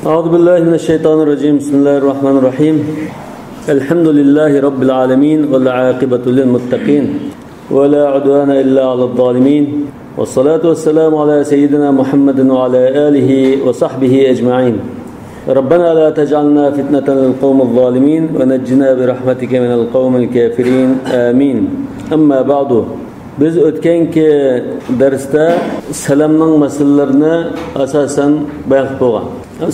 Euzubillahimineşşeytanirracim. Bismillahirrahmanirrahim. Elhamdülillahi Rabbil alemin. Ve l'âkibatu lil muttaqin. Ve la udvâne illa alel zâlimin. Ve salatu ve selamu ala seyyidina Muhammedin ve ala alihi ve sahbihi ecma'in. Rabbena la tec'alna fitneten lil kavmil zâlimin ve neccina bi rahmetike minel kavmil kafirin. Amin. Amma ba'du. Biz o'tganki darsda salamning masalalarini asosan bayon qilib bo'lgan.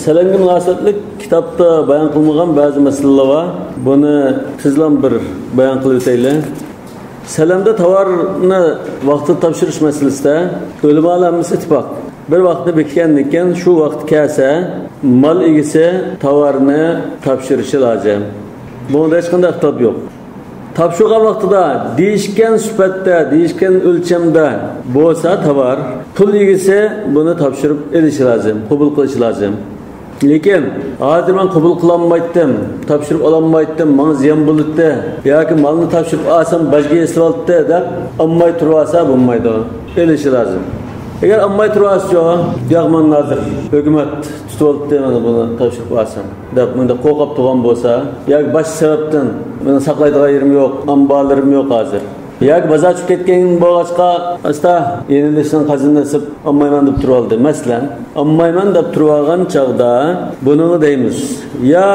Salamga munosabatlik kitobda bayon qilmagan ba'zi masalalar bor. Buni tezlam bir bayon qilib o'taylik. Salamda tovarni vaqtida topshirish masalasida ulamolarimiz ittifoq. Bir vaqtda bekkandan keyin shu vaqt kelsa, mal egisi tovarni topshirishi lozim. Bunda hech qanday ixtilof yo'q. Topshirgan vaqtida değişken sifatda, değişken o'lchamda bo'lsa tovar, pul egisi buni topshirib elishi lozim, qabul qilishi lozim. Lekin hozir men qabul qilolmaydim, topshirib ololmaydim, menga ziyon bo'ldi yoki malni topshirib olsam bajga esib oldi deb olmay tursa bo'lmaydi, elishi lozim. Eğer ammay turası yok, yağman nazır, hükümet tutup mana buni topshirib olsam deb menda qo'rqib turgan bo'lsa, yoki boshqa sababdan meni saqlaydigan yerim yo'q, ambarlarim yo'q hozir. Yoki bozor chiqib ketgan bo'lg'achqa asta yenilishdan qazinlasib olmayman deb turib oldi. Masalan, olmayman deb turib olgan chog'da buni deymiz. Ya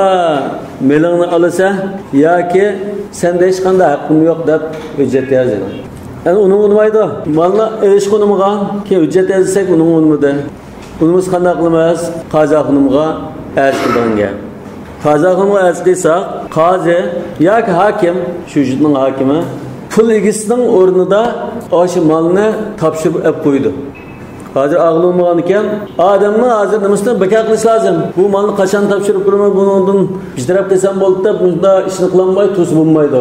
melingni olsa yoki senda hech qanday haqqim yo'q deb hujjat yozadi. Yani onun unmaydı. Malına eriş konumuğa ki ücret etsek onun unmadı. Unumuz qanday qilamiz? Qazi xonimga arz qilganga. Qazi xonimga arz qilsak, qazi yoki hokim, shu yurtning hokimi pul egisining o'rnida o'sha malni topshirib olib qo'ydi. Hozir aqlolmagan ekan, odamni hozir nimasini bekor qilish lozim. Bu malni qachon topshirib qo'yaman, bundan ishtirok qilsam bo'ldi deb bunda ishni qilolmay to'sib bo'lmaydi.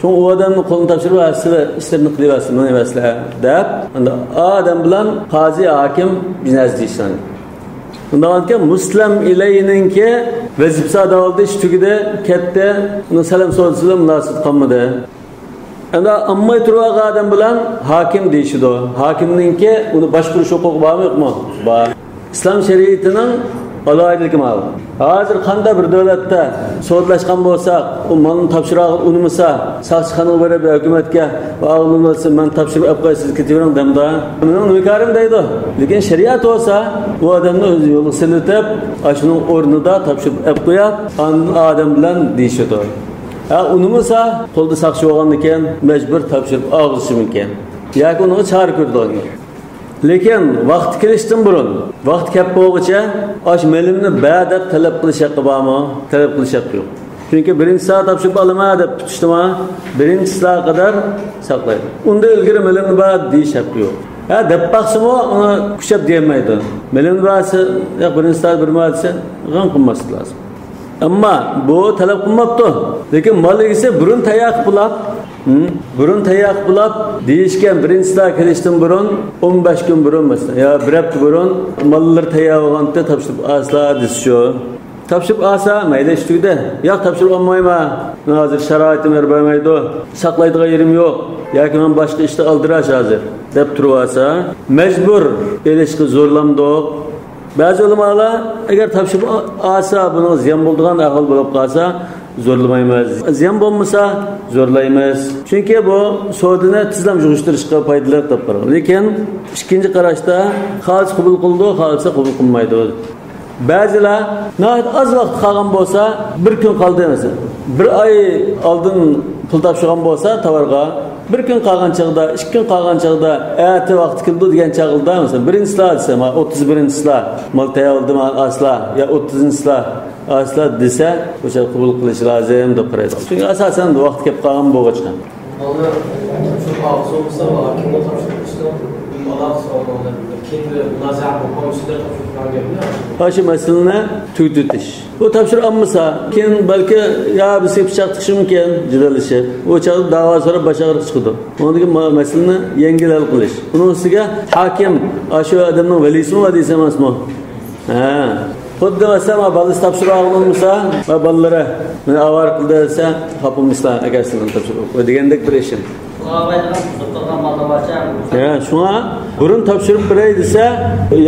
So'ng u odamning qo'lini topshirib asli ishlarni qilaversin, nima emaslar deb, unda odam bilan qozi hokim biznes deyishadi. Undan keyin muslim ilayninki vazifasi ado qildi, ish tugidi, ketdi, uni salom so'zsiz munosabat qilmadi. Unda ammay turgan odam bilan hokim deyishdi. Hokimninki uni boshqarish huquqi bormi, yo'qmi? Bor. Islom shariatining alohidaligi bor. Hozir qanday bir davlatda sodlashgan bo'lsak, u malni topshirib unimasa, soqchixonaga berib hukumatga va o'g'limni men topshirib olib qo'ysiz ketavering demda. Mening nikorim deydi. Lekin shariat bo'lsa, u odamni o'z yo'li silitib, shuning o'rnida topshirib olib qo'yib, odam bilan deyishdi. Unimasa qo'lda saqchi bo'lgandan keyin majbur topshirib olishim mumkin. Yoki uni chora ko'rdi. Lekin vaqt kelishdan burun, vaqt kelib bo'lguncha, osh melimni ba'dab talab qilish haqqi bormi? Talab qilish haqqi yo'q. Chunki birinchi soat topshirib olaman deb tutishdimi, birinchi soat qadar saqlaydi. Unda ilgari melimni ba'd deyish haqqi yo'q. Deb baqsimi, uni kuchab deyolmaydi. Melimni ba'si, yo'q birinchi soat bir marta g'am qilmaslik lozim. Ammo bu talab qilmabdi. Lekin maligisi burun tayoq qilib burun tayoq bulab deyishgan birinchilar kelishdan burun 15 kun burun mesela ya bir hafta burun mallar tayoq olganda topshirib asla desho. Topshirib olsa mayda ishtugida. Yo'q topshirib olmayman. Hozir sharoitim bermaydi. Saqlaydigan yerim yo'q. Yoki men boshqa ishda aldirash hozir deb turib olsa, majbur elishga zo'rlamdi. Ba'zi ulamolar agar topshirib olsa buni ziyon bo'ladigan ahvol bo'lib qolsa zo'rlamaymiz. Ziyon bo'lmasa zo'rlaymiz. Chunki bu sodini tizlam yig'ishtirishga foydali deb qaraydi. Lekin ikkinchi qarashda xolis qabul qildi, xolisa qabul qilmaydi. Ba'zilar nahot az vaqt qolgan bo'lsa, bir kun qoldi emas. Bir oy oldin pul topshirgan bo'lsa tovarga, bir kun qolgan chog'da, 2 kun qolgan chog'da, erta vaqt keldi degan chog'da mesela birinchilar desa, 31-chilar mal tayyorladim asla ya 30-chilar asla desa, o'sha qabul qilish lozim deb qaraydi. Chunki asosan vaqt kelib qolgan bo'lg'achqa. Hozir shu haqda bo'lsa, kimga topshirishdi? Bola sog'lig'i, kimga nazar qo'yishda topshirgan. Shu masalani tugutish. Bu topshirib olmasa, keyin balki ya biz pichoq tiqish mumkin, jidalashib. O chog'da da'vo so'rab bashag'ir chiqdi. Bunga masalani yengil hal qilish. Uning ustiga hokim shu odamning valisimi va desa emasmi? Xuddi masala balasi topshirib olmasa va ballara meni avar qildi desa, hopimizlar agar sizdan topshirib degandek bir ishim. Shunga burun topshirib beray desa,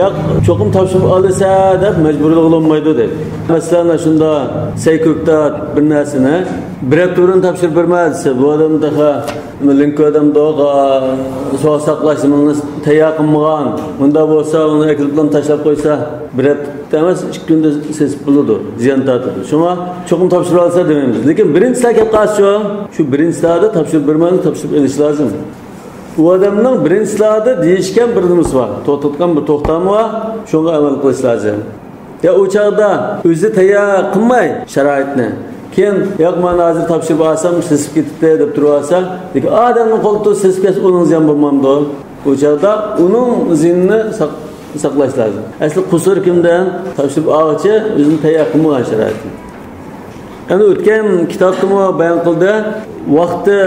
yo'q, cho'qim topshirib olsa deb majburlik bo'lmaydi dedi. Masalan, shunda sayko'ktat bir narsani bir turun topshirib bermasa, bu odam daha Linko adam doğa soğuk saklaştığımız teyakınmağın bunda olsa onu ekipten taşlap koysa bir hep demez 2 günde ses buludu ziyan tatıdı. Şuna çokum tapşırı alsa dememiz. Lakin birinci sakat karşı şu birinci sırada tapşırıp vermeni tapşırıp eliş lazım. Bu adamın birinci sırada değişken bir durumumuz var. Tutkan bir tohtamı var. Şuna amal kılış lazım. Ya uçakda özü teyakınmay şeraitine. Kim yakman hazır tapşırıp alsam sesip gitti deb turasa, deyki adamın koltuğu ses kes onun ziyan bulmamdı. Uçakda onun zihnini saklaş lazım. Asli kusur kimden tapşırıp ağaçı özünün teyakkımı şeraiti. Yani ötken kitaptımı bayan kıldı, vakti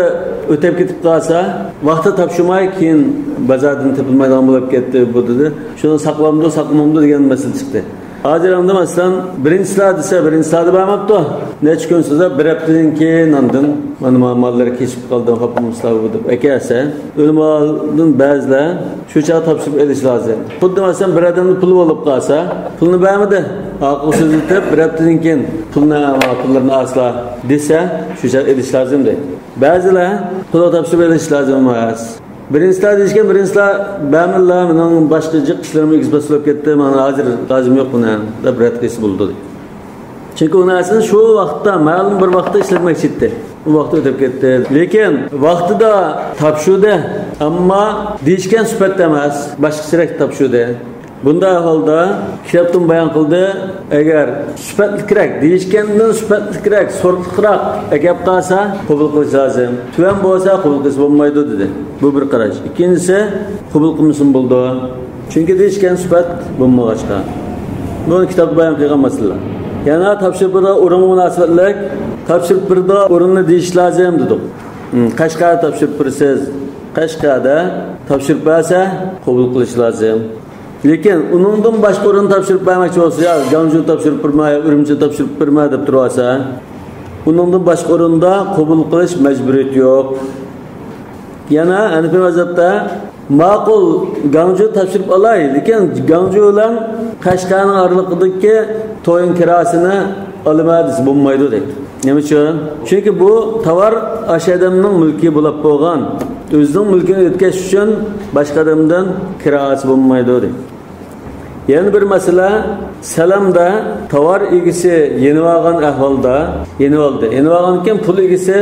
ötep ketip kalsa, vakti tapşırmay keyin bazardan tepilmaydan bulup gitti bu dedi. Şunu saklamamdı degen mesele çıktı. Haziramda mesela birinci sırada bağırmaptı. Ne çıkıyorsunuz? Bir haftadan keyin andın. Bana malları kesip kaldım. Kapımızda buldum. Ekese. Ölüm aldın bazılar. Şu çağı tapşırıp ediş lazım. Kuddu mesela bir adamın pulu olup kalsa. Pulunu beğenmedi. Akıl sözü tep bir haftadan keyin pullarını asla dese. Şu çağı ediş lazım de. Bazılar pulu tapşırıp ediş lazım. Birinciler deyişken birinciler beğenirler, benim başlıcık işlerimi ekspasılıp gitti, bana hazır lazım yok buna da bir etkisi buldu. Çünkü onun aslında şu vakta, malum bir vakta işletmek çıktı. Bu vakta ötep gitti. Lakin vakti da tapşudu ama deyişken süpet demez, başka sürek tapşudu. Bunda halda kitaptım bayan kıldı, eğer süpetlikirek, deyişkenden süpetlikirek, sortlikirek ekip kalsa, kubul kılıç lazım. Tüven bolsa kubul kılıç olmaydı dedi. Bu bir karaç. İkincisi, kubul kılmışın buldu. Çünkü deyişken süpet bulmağaçta. Bunu kitapta bayan kılgan mesele. Yani tapşırıp burada orunlu münasebetlik, tapşırıp burada orunlu deyiş lazım dedik. Kaşkada tapşırıp birisiz, Kaşkada tapşırıp verse kubul kılıç lazım. Lekin uningdan boshqa o'rin topshirib bermoqchi bo'lsa, yo Ganju topshirib bermay, Urumchi topshirib bermay deb tursa, uningdan boshqa o'rinda qabul qilish majburiyat yo'q. Yana Hanifiy mazhabda ma'qul Ganju topshirib olay, lekin Ganju bilan Qashqarning oralig'idagi to'yin kirasini olmaydi, bo'lmaydi deydi. Nima uchun? Chunki bu tovar o'sha odamning mulki bo'lib bo'lgan. O'zining mulkini o'tkazish uchun boshqa odamdan kirasi bo'lmaydi deydi. Yana bir masala, salamda tovar egisi yenib olgan ahvolda, yenib olgandan pul egisi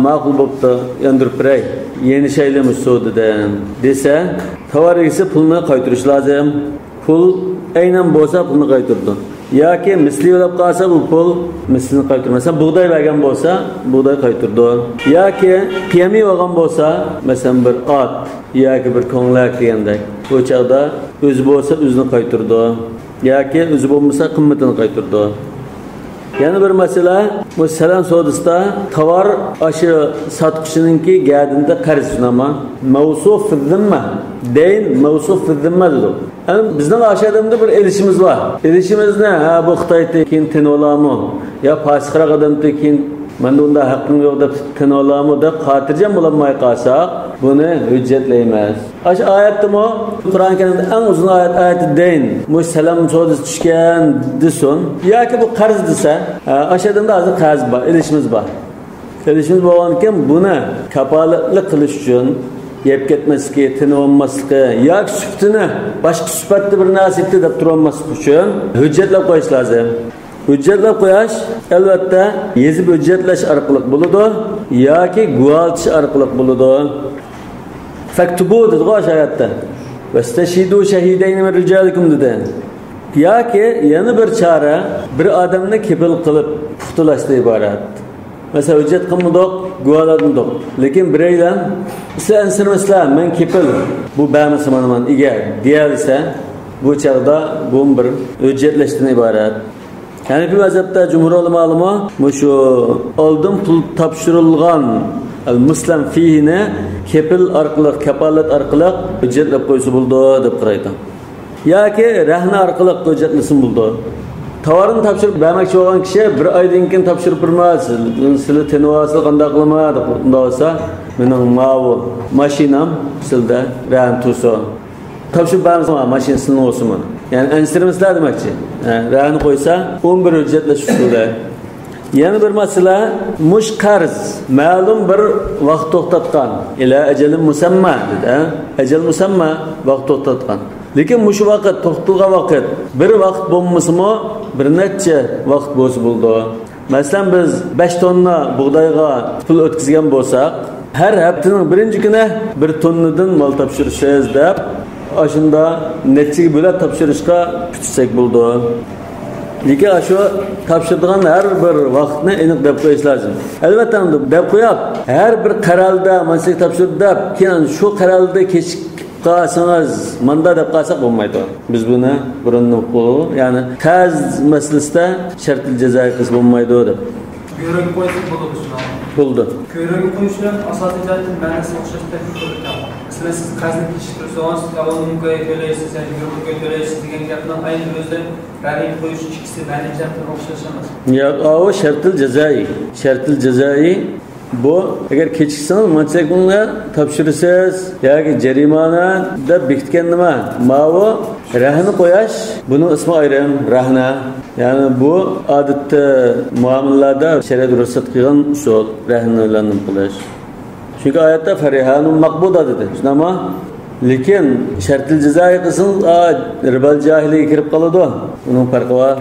ma'qul bo'pti, yondirib beray, yeni shaylamiz so'didan desa, tovar egisi pulni qaytarish lozim. Pul aynan bo'lsa pulni qaytardi. Yoki misli bo'lib qolsa bu pul mislini qaytarmasa, bug'doy bergan bo'lsa, bug'doy qaytardi. Yoki qiyami olgan bo'lsa, masalan bir ot yoki bir ko'nglak degandek, bu chaqda o'zi bo'lsa o'zini qaytardi. Yoki o'zi bo'lmasa qimmatini qaytardi. Yana bir masala, bu salam savdosida tovar aşı sotqichininki gadinda qarz sunama, mavsuf fi-zimma, dayn mavsuf fi-zimma dedi. Yani bizden aşağıda bir elişimiz var. Elişimiz ne? Ha bu Xitoydakin tin olamı? Ya pasıqroq odamdakin menda unda haqqim yo'q deb tin olamı deb xotirjam bo'lmay qolsak, buni hujjatlaymiz. Aş oyatdimi? Qur'on Karimda eng uzun oyat dayn. Bu salam so'zi tushgan desin. Yoki bu qarz desa, aşağıda hozir qarz bor, elishimiz bor. Elishimiz bo'lgankin buni kapolatlik qilish uchun yeb ketmasligi, tini olmasligi, yoki süptini boshqa sifatli bir narsani deb turolmaslik uchun hujjatlab qo'yish lozim. Hujjatlab qo'yish albatta yezib hujjatlash orqali bo'ladi yoki guvohtish orqali bo'ladi. Faktubu dedi oyatda. Vastashidu shahidayn min rijalikum dedi. Yoki yana bir chora bir odamni kepil qilib puxtalashdan iborat. Mesela hüccet kılmadık, guvaladındık. Lekin bireyden, sen sırmısla, men kepil, bu bağımı manıman eğer diyerse, bu çağda bu bir hüccetleştiğine ibaret. Yani bir mezhepte cumhur malımı, bu şu aldım pul tapşırılgan el-muslim fihine kepil arkalık, kepalet arkalık hüccetlep koyusu buldu, deyip qaraydı. Ya ki rahna arkalık hüccetlesin buldu. Tavarını tapşırıp vermekçi olan kişi bir aydan keyin tapşırıp durmaz. Sizli tenuvası qanday qilmadı. Unda olsa, mening maşinam sizde rahn tursa. Topshirib bermasam mashinasini olsun bunu. Yani eniştirmesler demekçi. Rahni koysa 11 ücretle şu usulda. Yana bir masala mush qarz ma'lum bir vaqt to'xtatgan ila ajalin musamma dedi. Ajal musamma vaqt to'xtatgan. Lekin mush vaqt to'xtalgan vaqt bir vaqt bo'lmasimi bir necha vaqt bo'ldi. Masalan biz 5 tonna bug'doyga pul o'tkazgan bo'lsak, har haftaning birinchi kuni 1 tonnadan mol topshirishsiz deb ashunda nechiga bo'lib topshirishga tutsak bo'ldi. Lekin shu topshiradigan har bir vaqtni aniq deb qo'yish lozim. Albatta deb qo'yib, har bir qaralda mas'ul topshirib deb, keyin shu qaralda kechib qolsangiz, manda deb qolsak bo'lmaydi. Biz buni burunni qo'yib, ya'ni qaz masalasida shartli jazo qilib bo'lmaydi deb. Ko'ragi qo'yib bo'ldi shuna. Bo'ldi. Ko'ragi qo'yishlar asosiy jihatdan ma'nosi o'xshash taklif qilgan. Masalan, siz qazni kechirsangiz, talonga to'laysiz, yo'lga to'laysiz degan gapdan ayni o'zi raqib qo'yish ikkisi ma'nosi jihatdan o'xshash emas. Yo'q, o shartli jazoi. Shartli jazoi bu agar kechiksangiz manchalik bunga topshirasiz yoki jarimani deb bekitgan nima? Ma'vo rahni qo'yash, buning ismi ayrim rahna. Yani bu odatda muomalalarda shariat ruxsat qilgan usul rahnalarni qilish. Çünkü oyatda farihanun maqbuda dedi. Shunama lekin shartli jazoi qilsangiz ribal jahiliga kirib qoladi. Uning farqi bor.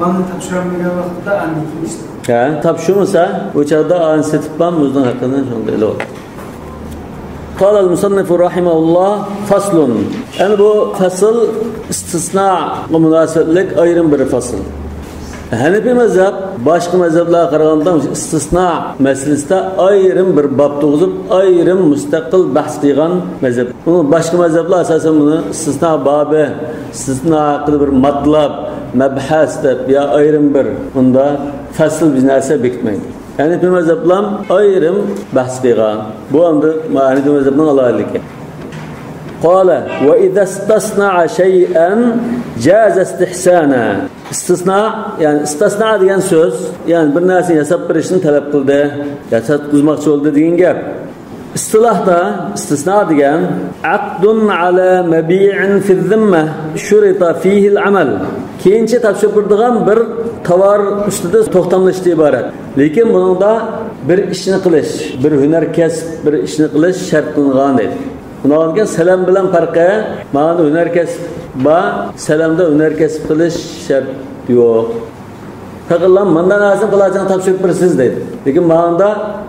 Ma'lum topshirmagan vaqtda andikish. Ha, topshirmasa o'chada ansetibman o'zining haqqini shunday bo'ladi. قال المصنف رحمه الله فصل. Yani bu fasıl istisna münasebetlik ayrım bir fasıl. Hanefi mezhep başka mezheplerine qaraganda istisna meselesinde ayrım bir bab tug'izib, ayrım müstakil bahs qilgan mezhep. Bunu başka mezhepler asasen bunu istisna babı, istisna haqida bir matlab, mabhas deb ya ayrım bir bunda fasıl bir narsa bekitmaydi. Hanefi mezhepler ayrım bahs qilgan. Bu anda Hanefi mezhepning alohidligi. قال وإذا استصنع شيئا جاز استحسانا. İstisna yani istisna degan söz, yani bir narsani yasab berishni talab qildi, yasab qilmoqchi bo'ldi degan gap. İstilahda istisna degan aqdun ala mabi'in fi zimma shurita fihi al-amal. Keyinchi topshiradigan bir tovar ustida to'xtamlashdan iborat. Lekin buningda bir ishni qilish, bir hunar kasb, bir ishni qilish shart qilingan deydi. Bundan salam bilan farqi, mana hunar kasb ba salamda hunar kasb qilish shart yo'q. Taqillam mendan azim qilajini topshirib bersiz deydi. Lekin manda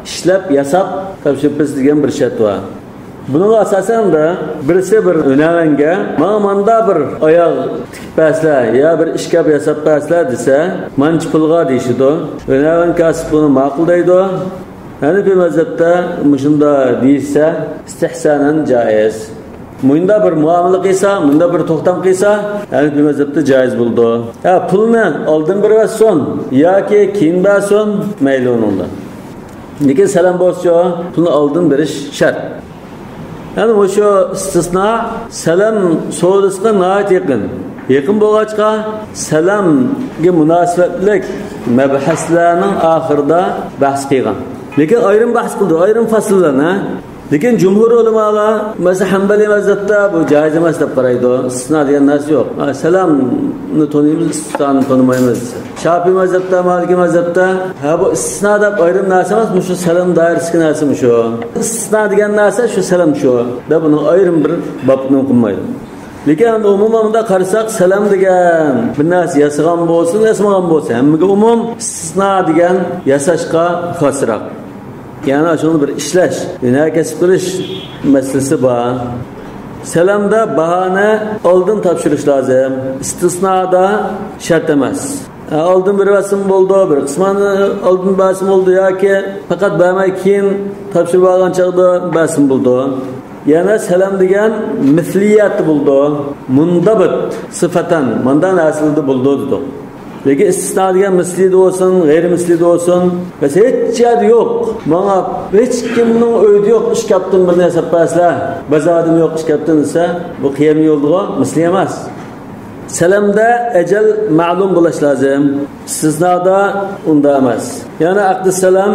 ishlab, yasab topshirib bersiz degan bir shart bor. Buning asosan da birisi bir unavanga manda bir oyoq tikpaslar ya bir ishkab yasab paslar desa, manchi pulga deyishdi. Unavan kasb buni ma'qul deydi. Hanefi mezhepte muşunda değilse istihsanen caiz. Munda bir muamele qilsa, munda bir to'xtam qilsa, Hanefi mezhepte caiz buldu. Ya pulni oldin bir va so'ng yoki keyin bersin mayli uningda. Lekin salam bo'lsa, pulni oldin berish shart. Yani o şu istisna salam so'rashiga nihoyat yaqin. Yaqin bo'lg'achqa salamga munosabatlik mabhaslarning oxirida bahs qilgan. Lekin ayrim bahs qildi, ayrim fasllarni. Lekin jumhur ulamolar, masalan Hanbali mazhabda bu joiz emas deb qaraydi. Istisno degan narsa yo'q. Salamni taniymiz, istisnoni tanimaymiz. Shafiy mazhabda, Maliki mazhabda bu istisno deb ayrim narsa emas, shu salam doirasiga narsami shu. Istisno degan narsa shu salam shu. Da buni ayrim bir babni qilmaydi. Lekin umumda qarasak salam degan bir narsa yasagan bo'lsin, yasamagan bo'lsin, hammaga umum istisno degan yasashga xosroq. Yani şunu bir işleş, herkes qilish meselesi bor. Salamda bahane oldin topshirish lozim. Istisnoda shart emas. Oldin bir vasim bo'ldi, bir qismani oldin basim bo'ldi yoki faqat bermay keyin topshirib olgan chaqda basim bo'ldi. Yana salam degan misliyat bo'ldi. Mundabit sifatan, mandan aslida bo'ldi dedi. Lekin istisno degan mislida olsun, g'ayri mislida olsun, hech joyda yo'q. Menga hech kimning uyida yo'q, ish kaptin bir narsa paslar. Bazodim yo'q, ish kaptin desa, bu qiyam yo'ldiga misli emas. Salamda ajal ma'lum bo'lish lozim. Istisnoda unda emas. Yana aqd salam,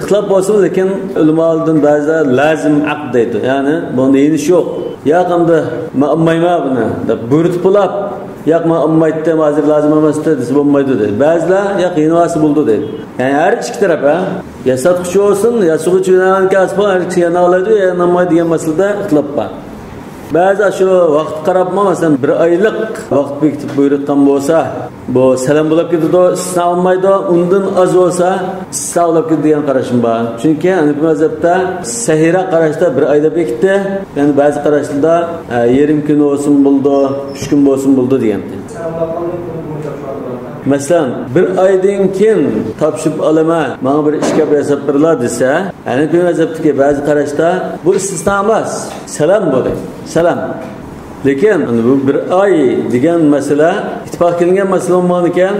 ixtilof bo'lsin, lekin ulamolardan ba'zilar lazim aqd deydi. Ya'ni bunda yenish yo'q. Yaqında men ammayma buni deb buyurtib bo'lib, yo'q men ammaydi, hozir lozim emas desa bo'lmaydi dedi. Ba'zilar yo'q yinvasi bo'ldi dedi. Ya'ni har ikki taraf yasatquchi olsun, yasug'uchi bilan kasb har ikki yana oladi, yana olmaydi degan masalada ixtilof bor. Ba'zi shu vaqt qarab masalan 1 oylik vaqt bekitib buyurtgan bo'lsa, bu salam bo'lib ketadi, istisno olmaydi, undan az bo'lsa istisno olib ketadi degan qarashim bor. Chunki Hanifi mazhabda sahira qarashda 1 oyda bekitdi, ya'ni ba'zi qarashlarda yarim kun bo'lsin bo'ldi, 3 kun bo'lsin bo'ldi degan. Masalan, 1 oydan keyin topshirib olaman, menga bir ishga yasab berlar desa, Hanifi mazhabdagi ba'zi qarashda bu istisno emas, salam bo'ladi. Salam. Lekin bu 1 oy degan masala ittifoq qilingan masala bo'lgan ekan,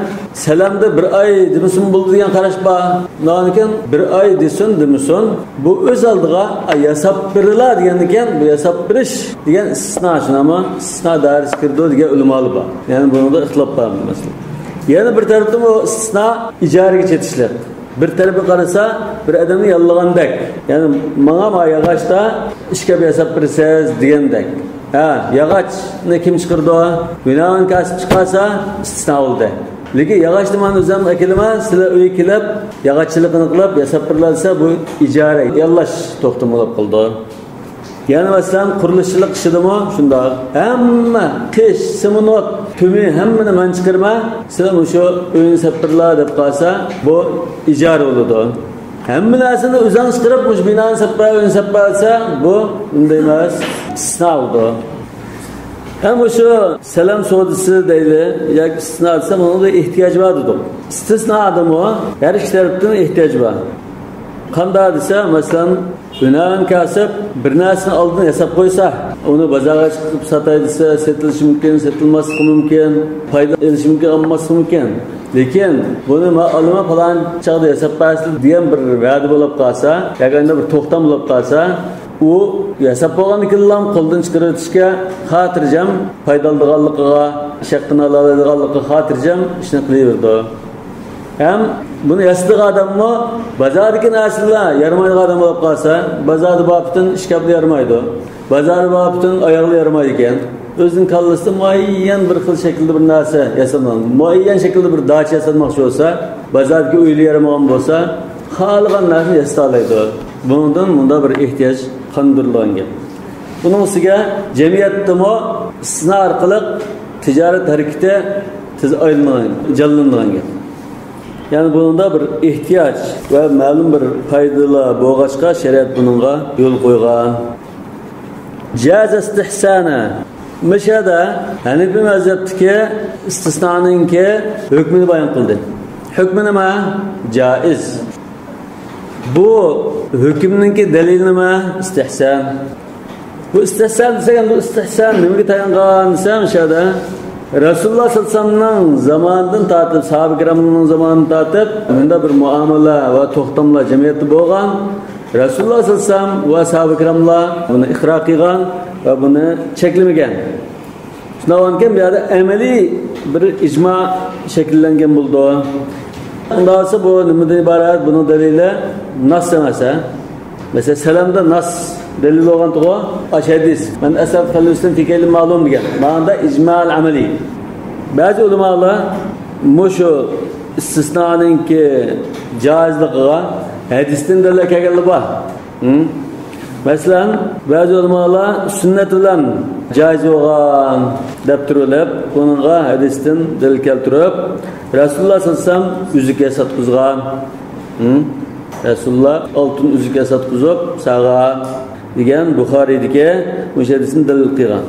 salamda 1 oy demisin bo'ldi degan qarash bor. Lekin 1 oy desin demisin, bu o'z oldiga yasab berilar degan ekan, bu yasab berish degan istisno shunami? Istisno dairasi kirdi degan ulamolar bor. Ya'ni bunda ixtilof bor masala. Yana bir tarafdan bu istisno ijaraga chetishlar. Bir tarafı qarasa bir adamni yolligandek. Ya'ni menga yog'ochda ishga yasab bersiz degandek. Yog'ochni kim chiqirdi? Binoan kasb chiqarsa istisno bo'ldi. Lekin yog'ochni men o'zim akilman, sizlar uyga kelib, yog'ochchilikni qilib yasab bersa bu ijara, yollash to'xtam bo'lib qoldi. Yani masalan qurilishchilik ishidimi shunda hamma qish, simonot, tumi hammani men chiqirma, sizlar o'sha uyni sapirlar deb qolsa, bu ijara bo'ladi. Hamma narsani o'zing chiqirib, o'sha binoni sapirib, uyni sapirsa, bu unday emas, istisno bo'ladi. Hem şu selam sodisi deyli, yoki istisno desa, bunda ehtiyoj bor dedi. Istisno adamı her iki tarafdan ehtiyoj bor. Qanday desa, masalan, unan kasb bir narsani oldin yasab qo'ysa, uni bozorga chiqib sotay desa, setilishi mumkin, setilmasligi mumkin, foyda olishi mumkin, olmasligi mumkin. Lekin buni ma'luma falan chaqda yasab qo'yasizlar degan bir va'da bo'lib qolsa, yaganda bir to'xtam bo'lib qolsa, u yasab qo'yganligidan qo'ldan chiqarishga xotirjam, foydaliganligiga, shaqqini oladiganligiga xotirjam ishni qilaverdi. Hem bunu yastık adamı bazardaki narsalar yarmaydigan adam bo'lib qolsa, bazarda baptın ishkabli yarmaydi. Bazarda baptın ayaqli yarmaydi ekan. O'zining kallasida muayyan bir xil shaklda bir narsa yasamoq, muayyan shaklda bir dacha yasamoqchi bo'lsa, bazardagi uyli yaramagan bo'lsa, xohlagan narsani yasata oladi. Bundan bunda bir ehtiyoj qondirilgan. Buning ustiga jamiyatdami istisno orqali tijorat harakati tez aylangan, jonlangan. Yani bunun da bir ihtiyaç ve ma'lum bir faydalı boğaçka şeriat bununla yol koygan. Caz istihsana. Meşada Hanifi mazhabdagi istisnoningki hukmini bayon qildi. Hukmi nima? Jaiz. Bu hukmninki dalili nima? Istihsan. Bu istihsan degan bu istihsan nimaga tayangan desam meşada Rasulullah sallallahu aleyhi ve sellem'nin zamanından tatip, sahabe kiramının zamanından tatip, bunda bir muamele ve toxtamla cemiyeti boğan, Rasulullah sallallahu aleyhi ve sellem ve sahabe kiramlar bunu ikra qilgan ve bunu çekilmegen. Şundan bir yerde emeli bir icma şekillengen buldu. Ondan sonra bu nimadan ibaret, bunun delili nas demese, mesela selamda nas delil olan tuğu aş hadis. Ben esef kalüsün fikirli malum diye. Mağanda icmal ameli. Bazı ulemalar muşu istisnanın ki caizliğine hadisten delil kelgeli var. Mesela bazı ulemalar sünnet bilan caiz olan deb turilib, bununla hadisten delil keltirib, Rasulullah sallallahu aleyhi ve sellem üzük yasatqizgan. Rasulullah altın üzük yasatqizib sağa degan Buxoriydagi o'sha hadisni dalil qilgan.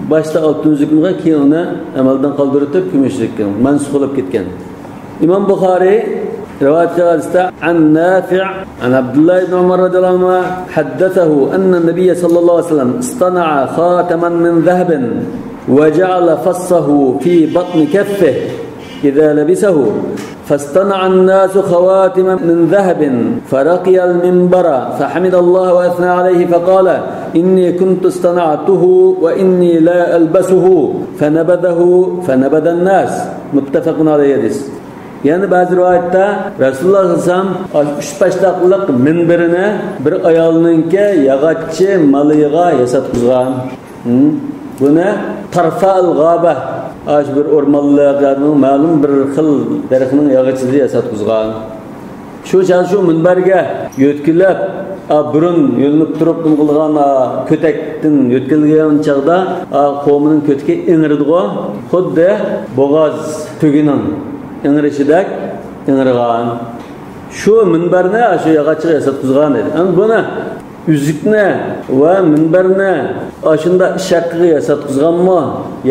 Boshda oltin uzukni keyin uni amaldan qoldirib kumushlikka mansux bo'lib ketgan. Imom Buxoriy rivoyat qiladi an Nafi' an Abdullah ibn Umar radhiyallohu anhu haddathahu anna an-nabiy sallallohu alayhi wasallam istana'a khataman min dhahabin wa ja'ala fassahu fi batni kaffihi idha labisahu فاصطنع الناس خواتم من ذهب فرقي المنبر فحمد الله وأثنى عليه فقال إني كنت اصطنعته وإني لا ألبسه فنبذه فنبذ الناس متفق عليه. Yani bazı rivayette Resulullah sallallahu aleyhi ve sellem 3 başlaqlıq minbirini bir ayolninki yağatçı malıga yasatqizgan. Buni tarfa'l g'aba aş bir o'rmonlarning ma'lum bir xil daraxtning yağatchisi yasatqizgan. Şu minbarga yo'tkilab burun yo'linib turib qilgan ko'takdan yo'tkilgan chaqda qavmining ko'tki ingirdigo xuddi bo'g'oz tugining ingirishidek ingirgan. Şu minbarni shu yog'ochga yasatqizgan edi. Endi buni üzükni va minbarni ashunda shaqqiga yasatqizganmi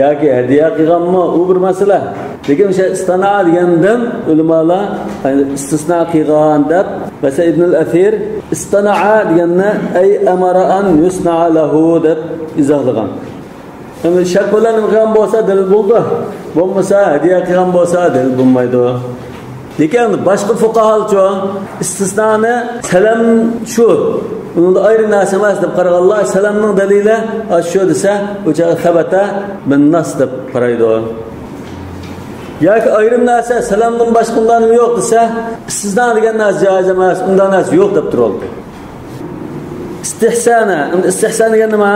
yoki hadiya qilganmi u bir masala. Lekin o'sha istana degandan ulamolar istisno qilgan deb mesela Ibn al-Athir istana'a deganni ay amara an yusna lahu deb izohlagan. Endi shaq bilan qilgan bo'lsa dalil bo'ldi. Bo'lmasa hadiya qilgan bo'lsa dalil bo'lmaydi. Lekin boshqa fuqaholar istisnoni salam shu unda ayrı narsa emas deb qaraganlar salamning dalili shu desa o'sha sabata bin nas deb qaraydi. Yoki ayrim narsa salamdan boshqadan yo'q desa istisno degan narsa joiz emas, undan narsa yo'q deb turadi. İstihsan degan nima?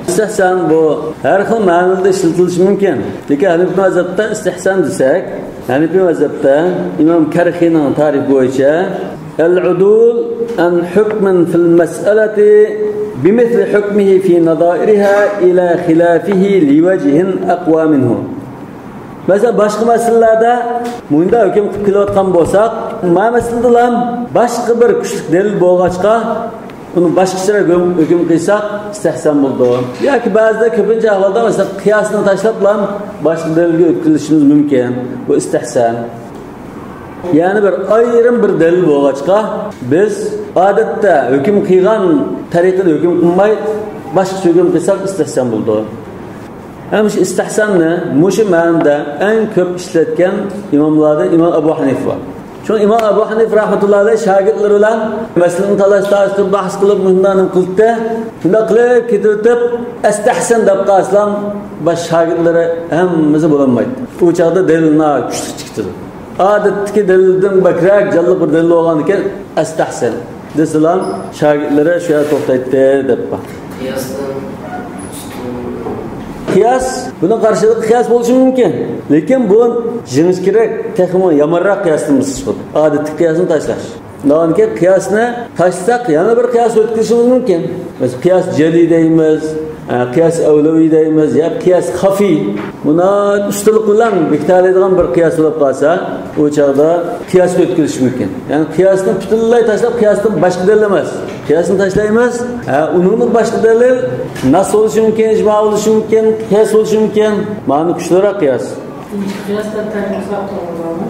İstihsan bu har xil ma'noda ishlatilishi mumkin. Lekin Hanifi mazhabda istihsan desak, Hanifi mazhabda Imom Karxiyning ta'rif bo'yicha al-udul an hukman fil mas'alati bimithli hukmihi fi nadairiha ila khilafihi liwajhin aqwa minhu. Mesela başka meselelerdə bunda hüküm qılıyotgan bolsaq, mana meselede ham başqa bir kuchli dalil bo'lg'achqa uni boshqacharoq hukm qilsak istihson bo'ldi. Yoki ba'zida ko'pincha ahvolda mesela qiyosni tashlab ham boshqa dalilga o'tkazishimiz mumkin. Bu istihson. Yani bir ayrim bir dalil bo'lg'achqa biz odatda hukm qilgan tariqada hukm qilmay boshqa hukm qilsak istihson bo'ldi. Hem şu istihsanni muşu ma'noda eng ko'p ishlatgan imomlarda Imom Abu Hanifa var. Çünkü İmam Abu Hanifa rahmetullahi alayhi shogirdlari bilan masalani talash qilib bahs qilib bundan qildi. Shunda qilib ketib istihsan deb qaslam baş shogirdlari hammasi bo'lolmaydi. U chaqda dalilni kuchli chiqdi. Odatdagi dalildan bakrak jalli bir dalil bo'lgan ekan istihsan. Desalar shogirdlari shu yerda to'xtaydi deb bak. Kıyas, buna karşılık kıyas oluşu mümkün. Lekin bu jiniş kerak, texmi yamanroq kıyasımız çıkıdı. Adetli kıyasını taşlaş. Nahonki kıyasını taşsak yana bir kıyas o'tkazishimiz mumkin. Mesela kıyas jeli deymiz, kıyas avlavi deymiz, ya kıyas xafi. Buna ustilik bilan bektaladigan bir kıyas bo'lib qolsa, o chaqda kıyas o'tkazish mumkin. Yani kıyasni butunlay tashlab kıyasdan boshqa dalil emas. Kıyasını taşlaymiz. Onun başka dalil nas bo'lishi mumkin, ijmo bo'lishi mumkin, kıyas bo'lishi mumkin. Mana kuchliroq kıyas. Kıyasdan tartışsak to'g'rimi?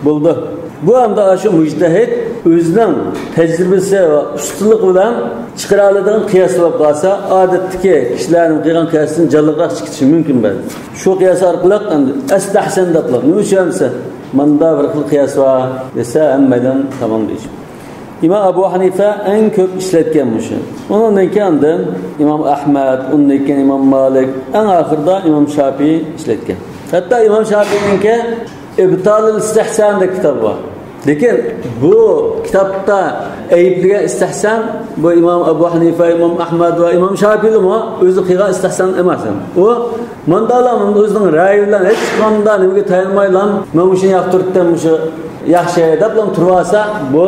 Bo'ldi. Bu anda şu mujtahid o'zining tajribasi va ustunlik bilan chiqara oladigan qiyos bo'lib qolsa, odatdagi kishilarning qilgan qiyosini jalliqroq chiqishi mumkin bo'ladi. Shu qiyos orqali endi astahsan deb nima uchunsa, manda bir xil qiyos bor desa, hammadan tamom deydi. İmam Abu Hanifa en ko'p ishlatgan mushu. Undan keyin İmam Ahmad, undan keyin İmam Malik, en oxirida İmam Shafi'i ishlatgan. Hatta İmam Shafi'ninki İbtalul İstihsan de kitap var. Lekin bu kitapta ayıplagan istihsan bu İmam Abu Hanifa, İmam Ahmad ve İmam Shafi'i mi o'zi qilgan istihsan emas. O mandalamın o'zining ra'yi bilan hech qanday nimaga tayanmaylan, men shuni yoqtirdim, shu yaxshi deb tursa bu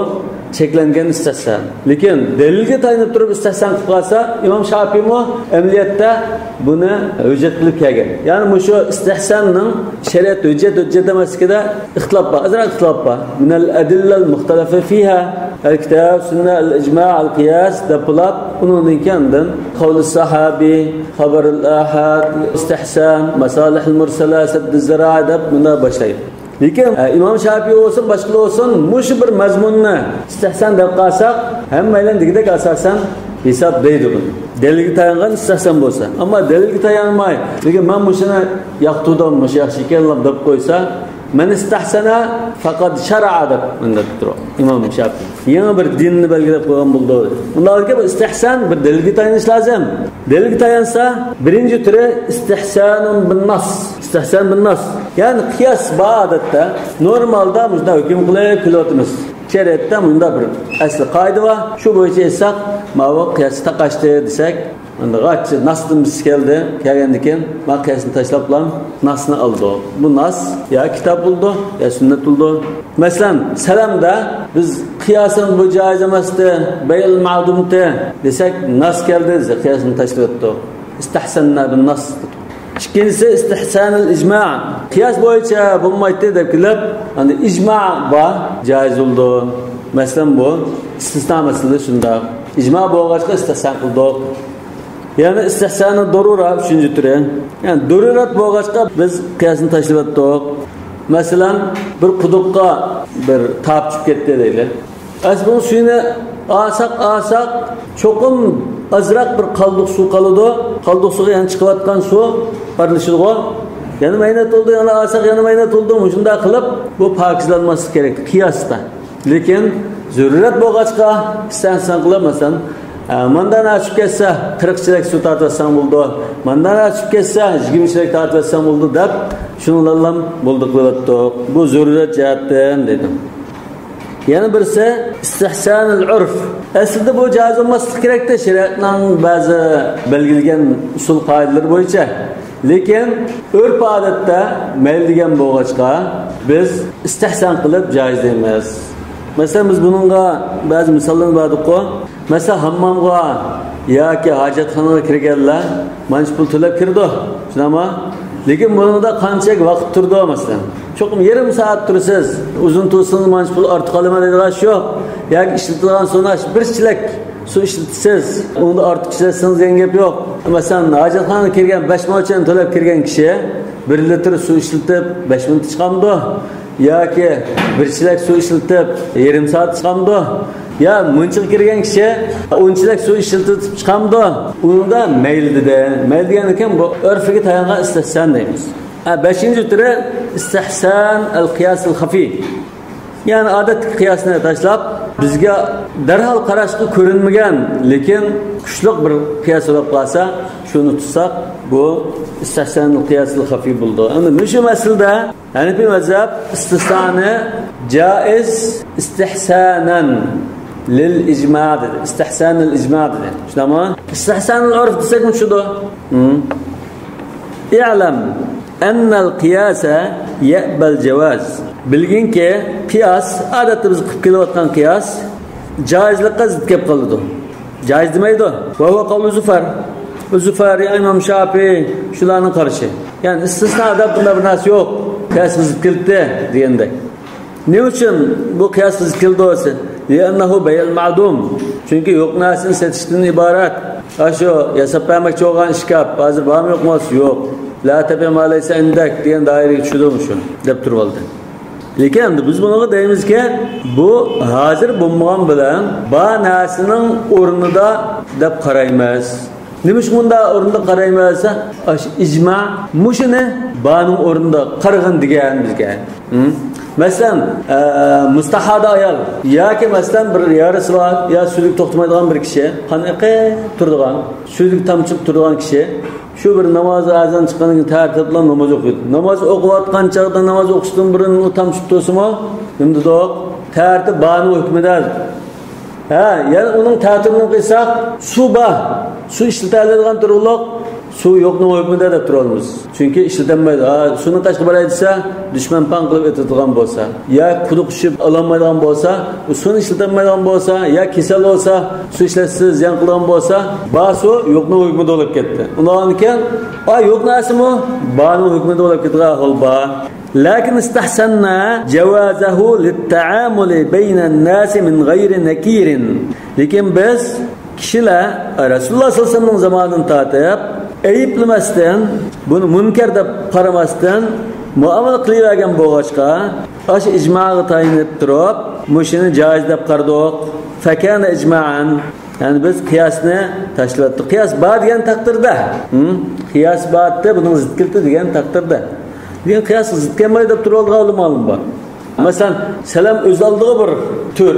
cheklangan istihsan. Lekin dalilga tayanib turib istihsan qilib qolsa, Imom Shafi'i mo amaliyotda buni hujjat qilib kelgan. Ya'ni shu istihsanning shariat hujjat emasligida ixtilof bor. Azra ixtilof bor. Min al-adilla al-mukhtalafa fiha al-kitab, sunnah, al-ijma', al-qiyas dablat undan keyin qawl as-sahabi, xabar al-ahad, istihsan, masalih al-mursala, sadd az-zara'a deb bunda boshlaydi. Lekin İmam Shafi'i olsun, başqa olsun, mush bir mazmunni istihsan deb qalsak, hammalar degidek asosan hisob deydi buni. Dalilga tayangan istihsan bo'lsa, ammo dalilga tayanmay, lekin men mushuni yoqtirdim, mush yaxshi ekan deb qo'ysa, men istihsana faqat shar'a deb bunda turib. İmam Shafi'i yana bir dinni belgilab qo'ygan bo'ldi. Bunlarga bu istihsan bir dalilga tayanish lozim. Delilga tayansa, birinchi turi istihsanun bin nas. İstihsan bin nas. Yani qiyas bor odatda normalda bunda hukm qilib kelayotimiz. Şeriatda bunda bir asli qoida bor. Shu bo'yicha esa ma'vo qiyas taqashdi desak, unda g'achchi nasdan biz kelgandan keyin ma qiyasni tashlab bilan nasni oldi. Bu nas ya kitob bo'ldi, ya sunnat bo'ldi. Masalan, salamda biz qiyosan bu joiz emasdi, bayl ma'dumda desak, nas keldi, qiyasni tashlayotdi. İstihsanna bin nas. İkincisi istihsanul icma. Qiyas bo'yicha bo'lmaydi deb kelib, endi icma bor, joiz bo'ldi. Masalan, bu istisno masalada shunda. Icma bo'lg'achqa istihsan qildik. Yani istihsanı darura üçüncü türü. Yani darurat bo'lg'achqa biz qiyasni tashlayotdik. Masalan, bir quduqqa bir tap chiqib ketdi deydi. Bu suyni alsak cho'qim azroq bir qaldiq suv qoladi. Qaldiq suvga yani chiqayotgan suv parlashidi. Yani maynat oldu, yani alsak yani maynat oldu. Shunday qilib bu pokizlanması kerak qiyasda. Lekin zarurat bo'lg'achqa istihsan qilmasan, mandan açıp kesse 40 çilek su tartırsan buldu. Mandan açıp kesse 20 çilek tartırsan buldu dep şunlarla bulduk buluttuk. Bu zaruret cihattan dedim. Yani birisi istihsanul urf. Aslında bu caiz olması gerek de şeriatning bazı belgilgan usul qoidalar bo'yicha. Lekin urf odatda mayligan bo'lg'achqa biz istihsan qilib joiz deymiz. Mesela biz bununla bazı misallarni berdikku. Mesela hammamga yoki hojatxonaga kirganlar manch pul to'lab kirdi. Shunami? Lekin bunda qancha vaqt turdi masalan. Cho'qim yarim soat tursiz, uzun tursiz manch pul ortiq olaman dedilar shu. Yoki ishlatilgan so'na bir chilak su ishlatsiz, unda ortiq ishlasangiz degan gap yo'q. Masalan, hojatxonaga kirgan 5 mo'lchani to'lab kirgan kishi 1 litr su ishlatib 5 minut chiqamdi. Yoki bir chilak suv ishlatib yarim soat chiqamdi. Ya munchiq kirgan kishi 10 chilak suv ishlatib chiqamdi. Unda mayli-da. Mayli degan ekan bu urfiga tayangan istihsan deymiz. 5-turi istihsan al-qiyas al-khafi. Yani odatdagi qiyasni tashlab bizga darhol qarashga ko'rinmagan, lekin kuchli bir qiyas bo'lib qolsa, shuni tutsak bu istihsan al-qiyas al-khafi bo'ldi. Endi shu masalada Hanifi mazhab istisnoni jaiz istihsanan lil ijma dedi. İstihsan al-ijma dedi. Shunami? İstihsan al-urf desak shudir. İ'lam anna al-qiyasa ya'bal jawaz. Bilginki qiyas odatda biz qilib kelayotgan qiyas joizlikqa zid kelib qoladi. Joiz demaydi. Va huwa qawlu Zufar. Zufar İmam Şafii shularning qarashi. Yani istisnoda bunda bir narsa yo'q. Qiyas zid keldi degandek. Ne uchun bu qiyas zid keldi bo'lsa? Li'annahu bay'al ma'dum. Chunki yo'q narsani sotishdan iborat. Asho yasab bermoqchi bo'lgan ishkap, hozir bormi yo'qmi? Yo'q. La tabi ma laysa indak degan doiraga tushdim shuni deb turib oldi. Lekin biz bunga deymizki, bu hozir bo'lmagan bilan ba narsaning o'rnida deb qaraymiz. Nima uchun bunda o'rnida qaraymiz? Ijma mushuni baning o'rnida qarag'in degan bizga. Masalan, mustahada ayol yoki masalan bir yarisi bor, yo suylik to'xtamaydigan bir kishi, qanaqa turadigan, suylik tamchib turadigan kishi shu bir namoz azon chiqqaniga tartib bilan namoz o'qiydi. Namoz o'qiyotgan chog'da namoz o'qishdan burun u tamchib to'simi, endi do'q tartib bani hukmida. Yani onun tartibini qilsak, suv bor. Su ishlatiladigan turliq suv yo'qning hukmida deb turamiz. Chunki ishlatilmaydi. Suvni qashqa bo'lay desa, dushman pan qilib etadigan bo'lsa, ya quduq ishib ololmaydigan bo'lsa, suvni ishlatilmaydigan bo'lsa, ya kasal bo'lsa, suv ishlatsiz ziyon qilgan bo'lsa, ba suv yo'qning hukmida bo'lib ketdi. Undan keyin, yo'q narsami? Baning hukmida bo'lib ketgan hol bor. Lakin istahsanna jawazahu lit-ta'amuli bayna-n-nas min g'ayri nakirin. Lekin biz kishilar Rasululloh sollallohu alayhi vasallam zamonini tatib, ayıplamasdan, bunu munkar deb qaramasdan muomala qilavergan bo'lg'achqa, o'sha ijmoga tayinib turib, mushuni joiz deb qaradik. Fakana ijma'an. Yani biz qiyasni tashlatdik. Qiyas bor degan taqdirda, qiyas borda buni zid keldi degan taqdirda. Lekin qiyas zid kelmaydi deb turadigan olimlar bor. Masalan, salam o'z oldiga bir tur.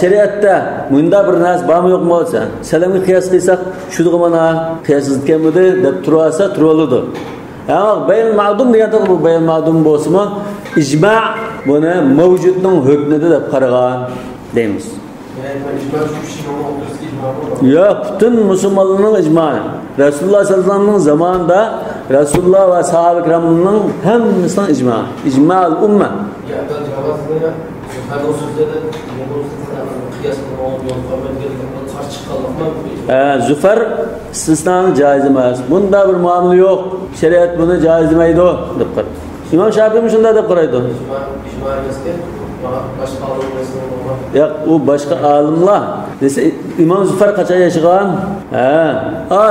Şeriatda bunda bir narsa bormi yo'qmi bo'lsa, salamga qiyos qilsak, shu mana qiyosizlikmidi deb turasa, turoladi. Ama bayn ma'dum deganda bu bayn ma'dum bo'lsa-mu, ijma' buni mavjudning hukmida deb qaragan deymiz. Yo'q, butun musulmonlarning ijmo'i. Rasululloh sallallohu alayhi vasallamning zamonida Rasululloh va sahoba ikramning hammasining ijmo'i. Ijma'ul umma. Zufar istisnoni joiz emas. Bunda bir muomala yo'q. Shariat buni joiz demaydi deb qaraydi. İmam Şafii shunday deb qaraydi. Yo'q, u boshqa olimlar desa İmam Zufar qachon yashagan?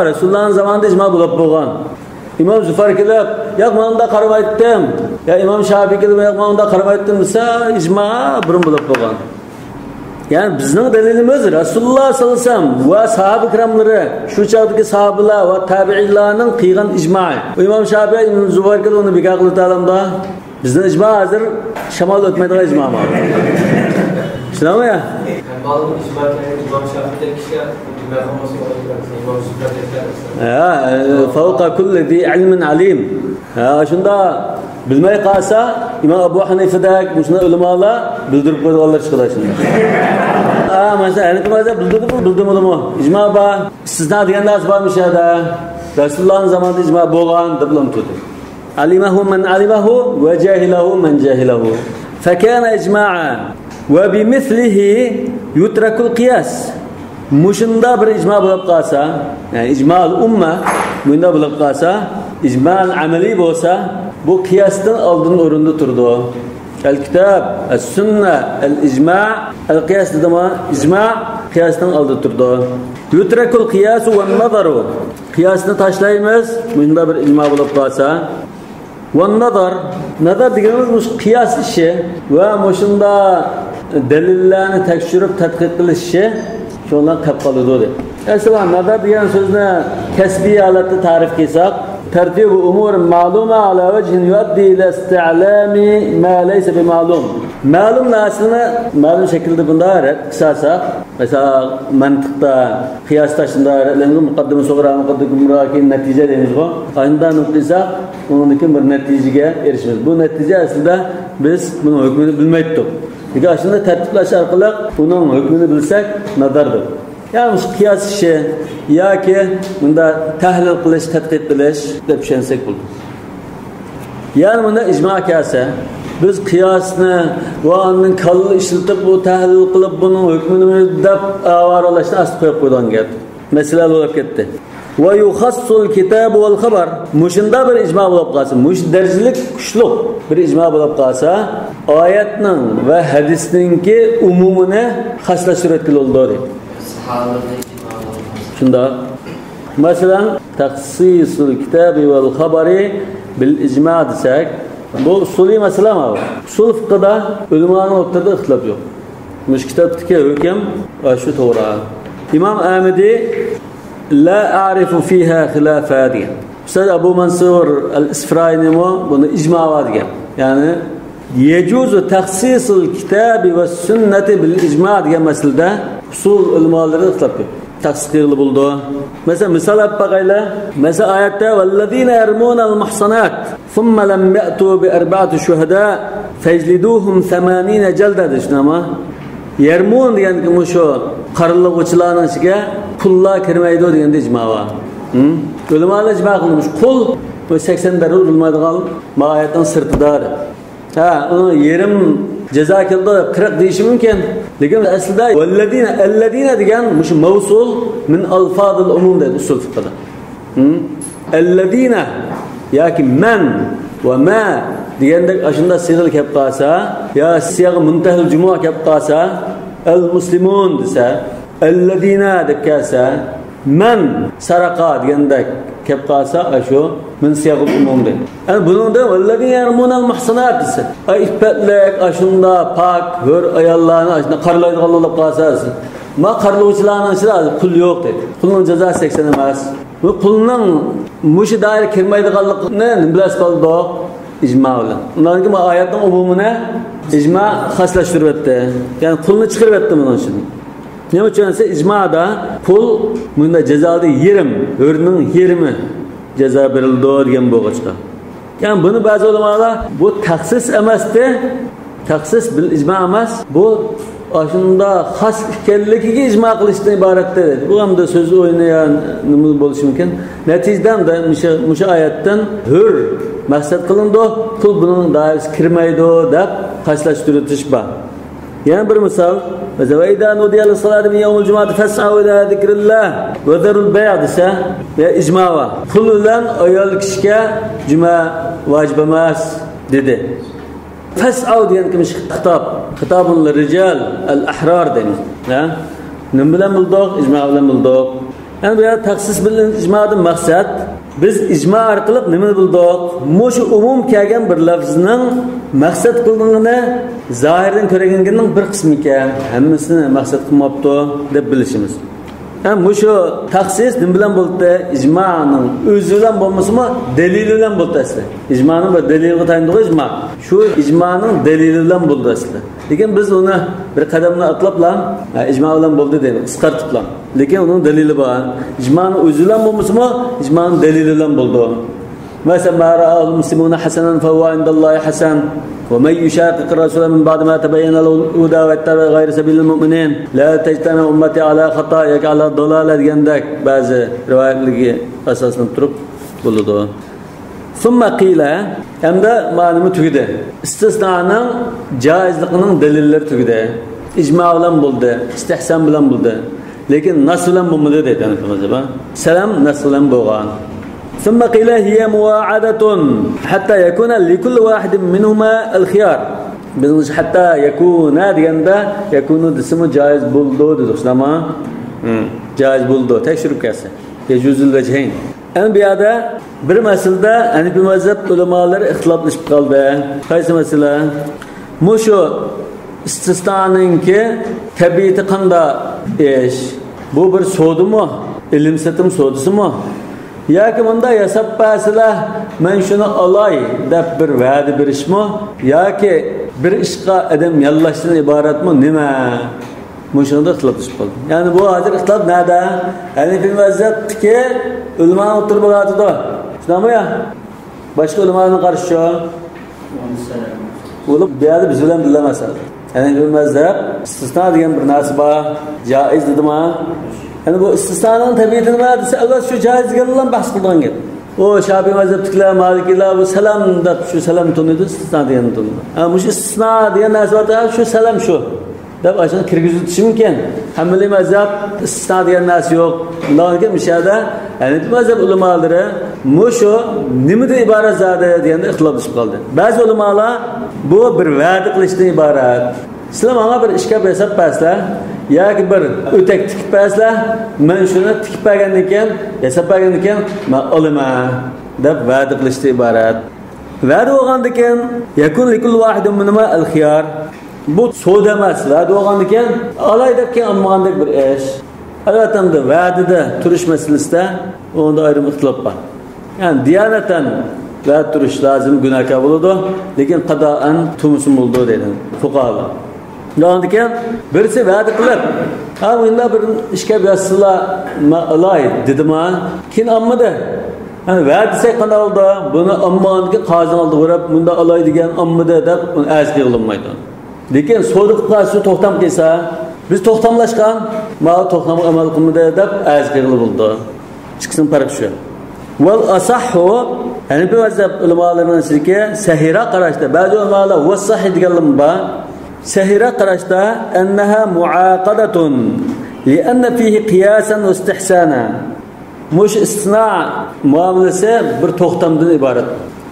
Rasulullohning zamonida ijmo bo'lib bo'lgan. İmam Zufar kelib, "Yo'q, men unda qarab aytdim." Ya İmam Şafii kelib, "Yo'q, men unda qarab aytdim" desa, ijmo burun bo'lib bo'lgan. Yani bizning dalilimiz Rasululloh sallallohu alayhi vasallam va sahoba ikramlari, shu chog'dagi sahobalar va tabi'inlarning qilgan ijmo'i. İmam Şafii İmam Zufar kelib uni bekor qilib ta'lamda. Bizning ijmo hozir shamol o'tmaydigan ijmo ma'lum. Tushunami ya? Ma'lum ijmo İmam Şafii'dagi kishilar İmam Zufar fawqa kulli zi ilmin alim. Shunda bilmay qolsa İmam Abu Hanifa'dak shunday ulamolar bildirib qo'yganlar chiqadi shunda. Mesela bildirmadimi? Ijmo bor. Istisno degan narsa bormi shada? Rasulullohning zamonida ijmo bo'lgan deb bilamdi. Alimahu man alimahu va jahilahu man jahilahu. Fakana ijma'a va bimithlihi yutrakul qiyas. Mushunda bir ijmo bo'lib qolsa, ya'ni ijmo'ul umma bunda bo'lib qolsa, ijmo'ul amaliy bo'lsa, bu qiyosdan oldin o'rinda turdi. El-kitab, el-sunna, el-ijma', el-qiyas dedimi? Ijma' qiyosdan oldin turdi. Yutrakul qiyas va nazaru. Qiyosni tashlaymiz, bunda bir ijmo bo'lib qolsa, va nazar deganimiz qiyos ishi va mushunda dalillarni tekshirib tadqiq qilish ishi shundan qolib qoladi. Aslida nazar degan so'zni kasbiy holatda ta'rif qilsak, tartibu umur ma'luma ala wajhin yuaddi ila isti'lami ma laysa bima'lum. Ma'lum narsani ma'lum shaklda bunday qilsak, mesela mantiqda qiyosda shunday muqaddima so'g'ra muqaddima natija deymiz-ku. Aynan qilsak, undan bir natijaga erishamiz. Bu natija aslida biz buni hukmini bilmaydik. Agar shunda tartiblash orqali uning hukmini bilsak, nazardir. Yani qiyos ishi yoki bunda tahlil qilish, tadqiq qilish deb tushunsak bo'ladi. Yani bunda ijmo kelsa, biz qiyosni va uning kalli ishlatib bu tahlil qilib buning hukmini deb avaralashni asli qo'yib qo'ygan gap. Masala bo'lib ketdi. Va yukhassul kitab wal xabar. Mushunda bir ijmo bo'lib qolsa, mush darajalik kuchli bir ijmo bo'lib qolsa, oyatning va hadisningki umumini xaslash suratga oldi. Shunda masalan takhsisul kitabi wal xabari bil ijma' desak, bu usuliy masala mı? Usul fiqhda ulamoning o'rtasida ixtilof yo'q. Mush kitobdagi hukm va shu to'g'ri. İmam Ahmedi la a'rifu fiha khilafa degan. Ustad Abu Mansur al-Isfaraini buni ijmo degan. Ya'ni yejuzu takhsisul kitabi va sunnati bil ijma' degan masalada usul ulamolari ixtilof yo'q. Tasqirli buldu. Mesela misal olib baqaylar. Mesela oyatda vallazina yarmunal muhsanat thumma lam ya'tu bi arba'ati shuhada fajliduhum 80 jalda deshnama. Yarmun deganki musho qariluvchilarning ichiga qullar kirmaydi deganda ijmo bor. Ulamolar ijmo qilmiş. Qul 80 darajada urulmaydigan oyatning sirtidir. Uni yerim jazo qildi 40 deyishi mumkin. Lekin aslida allazina degan mush mavsul min alfazil umum deydi usul fiqhda. Allazina yoki man va ma degandek ashunda siyg'il kelib qolsa, yo siyg' muntahil jumu'a kelib qolsa, al muslimun desa, allazina deb kelsa, man saraqa degandek kelib qolsa, shu min siyg' umum deydi. Yani buningda vallazina yarmunal muhsanat desa, ifatlik ashunda pak hur ayollarni ashunda qarlaydigan bo'lib qolsa, ma qarlovchilarning ichida qul yo'q deydi. Qulning jazosi 80 emas. Bu qulning mushi doira kirmaydiganligini bilasiz qoldi ijmo bilan. Undan keyin oyatning umumini icma xaslashtiryapti. Ya'ni pulni chiqaryapti bundan uchun. Nima uchun esa icmada pul bunda jazoda yerim, o'rning yerimi jazo berildi degan bo'lg'achqa. Yani bunu ba'zi ulamolar bu taxsis emasdi, taxsis bil icma emas, bu aslında xas ekanligiga icma qilishdan iboratdir. Bu hamda so'z o'ynagan nima bo'lishi mumkin. Natijadan da o'sha oyatdan hur maqsad qilindi, pul buning doirasiga kirmaydi deb xaslashtiritish bor. Yana bir misol, "Va'ida nudiya lis-salati min yawmil jumu'ati fas'au ila zikrillah wa dharul bay' desa, ya icma va pul bilan ayol kishiga juma vojib emas dedi. Fas'au degan kimish xitobun lir-rijal al-ahrar deymiz. Ha? Nim bilan bildik, icma bilan bildik. Yani bu taxsis bilan icmadan maqsad biz icma orqali nima bildik? Mushu umum kelgan bir lafzning maqsad qilganini zohirdan ko'rganning bir qismi ekan, hammasini maqsad qilmabdi deb bilishimiz. Ham mushu taxsis nima bilan bo'ldi? Icmaning o'zi bilan bo'lmasa-mu, dalil bilan bo'ldi asli. Icmaning bir daliliga tayinli icma. Shu icmaning dalili bilan bo'ldi asli. Lekin biz uni bir qadamni atlabla icma bilan bo'ldi deymiz, qisqartibla. Lekin uning dalili bor. Icmaning o'zi bilan bo'lmasa-mu, icmaning dalili bilan bo'ldi. Mesela ma ra'al muslimuna hasanan fa huwa indallahi hasan. ومن يشاقق الرسول من بعد ما تبين له الهدى ويتبع غير سبيل المؤمنين لا تجتمع امتي على خطا على ضلاله degandek ba'zi rivoyatlarga asoslanib turib bo'ladi. Summa qila hamda ma'lumi tugidi. Istisnoning joizligining dalillari tugidi. Ijmo bilan bo'ldi, istihson bilan bo'ldi. Lekin nas bilan bo'lmadi deydi Anfimizba. Salam nas bilan bo'lgan. ثم قيل هي مواعدة حتى يكون لكل واحد منهما الخيار. biz hatta yakuna deganda yakunu ismi joiz bo'ldi dedik. Shunami? Joiz bo'ldi. Tekshirib kelsa. Yejuzul vajhayn. Endi bu yerda bir masalada Hanifi mazhab ulamolari ixtiloflashib qoldi. Qaysi masala? Mushu istisnoninki tabiati qanday ish? Bu bir sodimi? Ilm satim sodisimi? Yoki bunda yasab paslar men shuni olay deb bir va'da berishmi yoki bir ishga adam yallashdan iboratmi nima? Mushunda ixtiloflashib qoldi. Ya'ni bu hozir ixtilof nada? Hanifi mazhabdagi ulamo o'tirib bo'ladi. Shunami ya? Boshqa ulamolarning qarashi bo'lib bu yerda biz bilan bilamasa. Hanifi mazhab istisno degan bir narsa bor, joiz dedimi? Yani bu istisnanın tabiatini nima desa, Allah shu joiz deganlar bahs qilgan gap. O Shafiy mazhabdagilar, Malikilar bu salam deb shu salam tunidi, istisno degan tunidi. Ha, mush istisno degan narsa bor, shu salam shu. Deb ashuni kirgizitish mumkin. Hanbali mazhab istisno degan narsa yo'q. Ularga mishada, yani mazhab ulamolari mushu nimada iborat zodi deganda ixtiloflashib qoldi. Ba'zi ulamolar bu bir va'da qilishdan iborat. Sizlar menga bir ishga besab paslar, yoki bir o'tak tikib paslar, men shuni tikib bergan ekan, yasab bergan ekan, men olaman deb va'da qilishdan iborat. Va'da bo'lgan ekan, yakun likul wahidin minhuma al-khiyar. Bu so'da emas, va'da bo'lgan ekan, olay deb keyin olmagandek bir ish. Albatta va'dada turish masalasida unda ayrim ixtilof bor. Yani diyanatan va'da turish lozim, gunohkor bo'ladi, lekin qadoan tumusim bo'ldi deydi fuqarolar. Yandikan birisi va'da qilib, ha bunda bir ishga yo'sizlar olay dedimi? Keyin olmadi. Hani va'da desa qanday oldi? Buni ommonga qozi oldi urib, bunda olay degan ommada deb azga qilinmaydi. Lekin so'riqqa shu to'xtam kelsa, biz to'xtamlashgan, ma to'xtamga amal qilmadi deb azga qilindi. Chiqsin farq shu. Val asahhu yani bu mazhab ulamolarining sizga sahira qarashda ba'zi ulamolar va sahih deganlar bor. Sahira qarashda annaha muaqadatun li'anna fihi qiyasan va istihsana. Mush istisno muomalasi bir to'xtamdan iborat.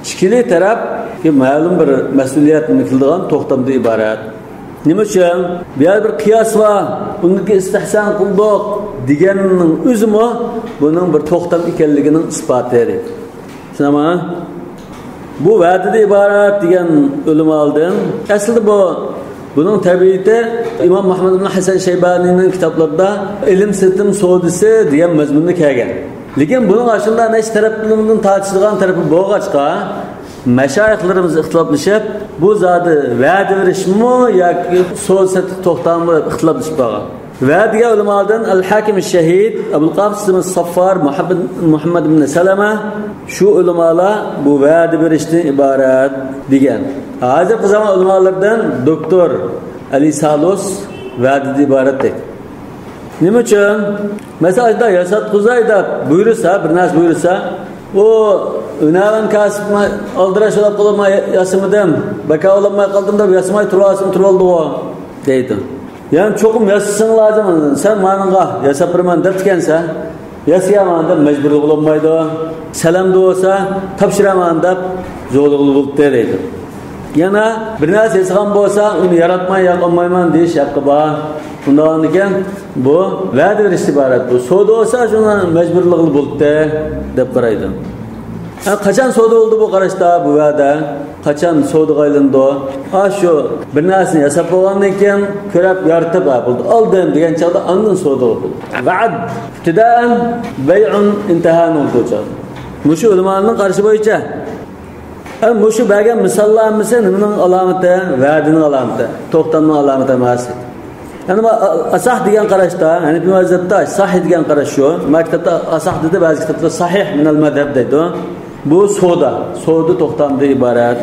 Ikkili taraf ki ma'lum bir mas'uliyatni qiladigan to'xtamdan iborat. Nima uchun? Bu yer bir qiyos va bunga istihson qildik deganning o'zimi buning bir to'xtam ekanligining isboti. Tushunami? Bu va'dada iborat degan ulamolardan aslida bunun tabiati İmam Muhammad ibn Hasan Shaybanining kitoblarida ilm sitim sodisi degan mazmunda kelgan. Lekin buning aslida necha taraflardan tartishilgan tarafi bo'lg'achqa Meşayihlerimiz ihtilaflaşıp bu zadı va'da verishmi yoki so'z satiq to'xtammi ihtilaflashib qolgan. Va'diga ulamolardan Al-Hakim ash-Shahid, Abul Qasim as-Saffar, Muhammad ibn Salama shu ulamolar bu va'da berishdan iborat degan. Hozirgi zamon ulamolardan doktor Ali Salus va'dadan iborat deydi. Nima uchun? Masalan, yasat quzayda buyursa, bir narsa buyursa, o unavan kasbni oldirashib qolma yasimidan, baka olamay qoldim deb yasimay turoldi o deydi. Yani çokum yasasın lazım. Sen manınga yasap birman deb tikansa, yasayaman deb majburlik bo'lmaydi. Salamda olsa, topshiraman deb zo'rlig'i bo'ldi deydi. Yana bir narsa yasagan bo'lsa, uni yaratmay olmayman deyish haqqi bor. Bundan ekan bu va'da berish iborat. Bu savdo olsa, shuni majburlig'i bo'ldi deb qaraydi. Qachon savdo bo'ldi bu qarashda bu va'da? Qachon savdoga aylandi? Ha shu bir narsani yasab bo'lgandan keyin ko'rib yaratib bo'ldi. Oldim degan chog'da ondan savdo bo'ldi. Va'd ibtidaan bay'un intahan bo'ldi. Mushu ulamoning qarashi bo'yicha mushu bergan misollarimiz nimaning alomati? Va'dining alomati, to'xtamning alomati emas. Yani asah degan qarashda, yani bu mazhabda sahih degan qarash shu. Maktabda asah dedi, ba'zi kitoblarda sahih minal madhab deydi. Bu savdo to'xtamdan iborat.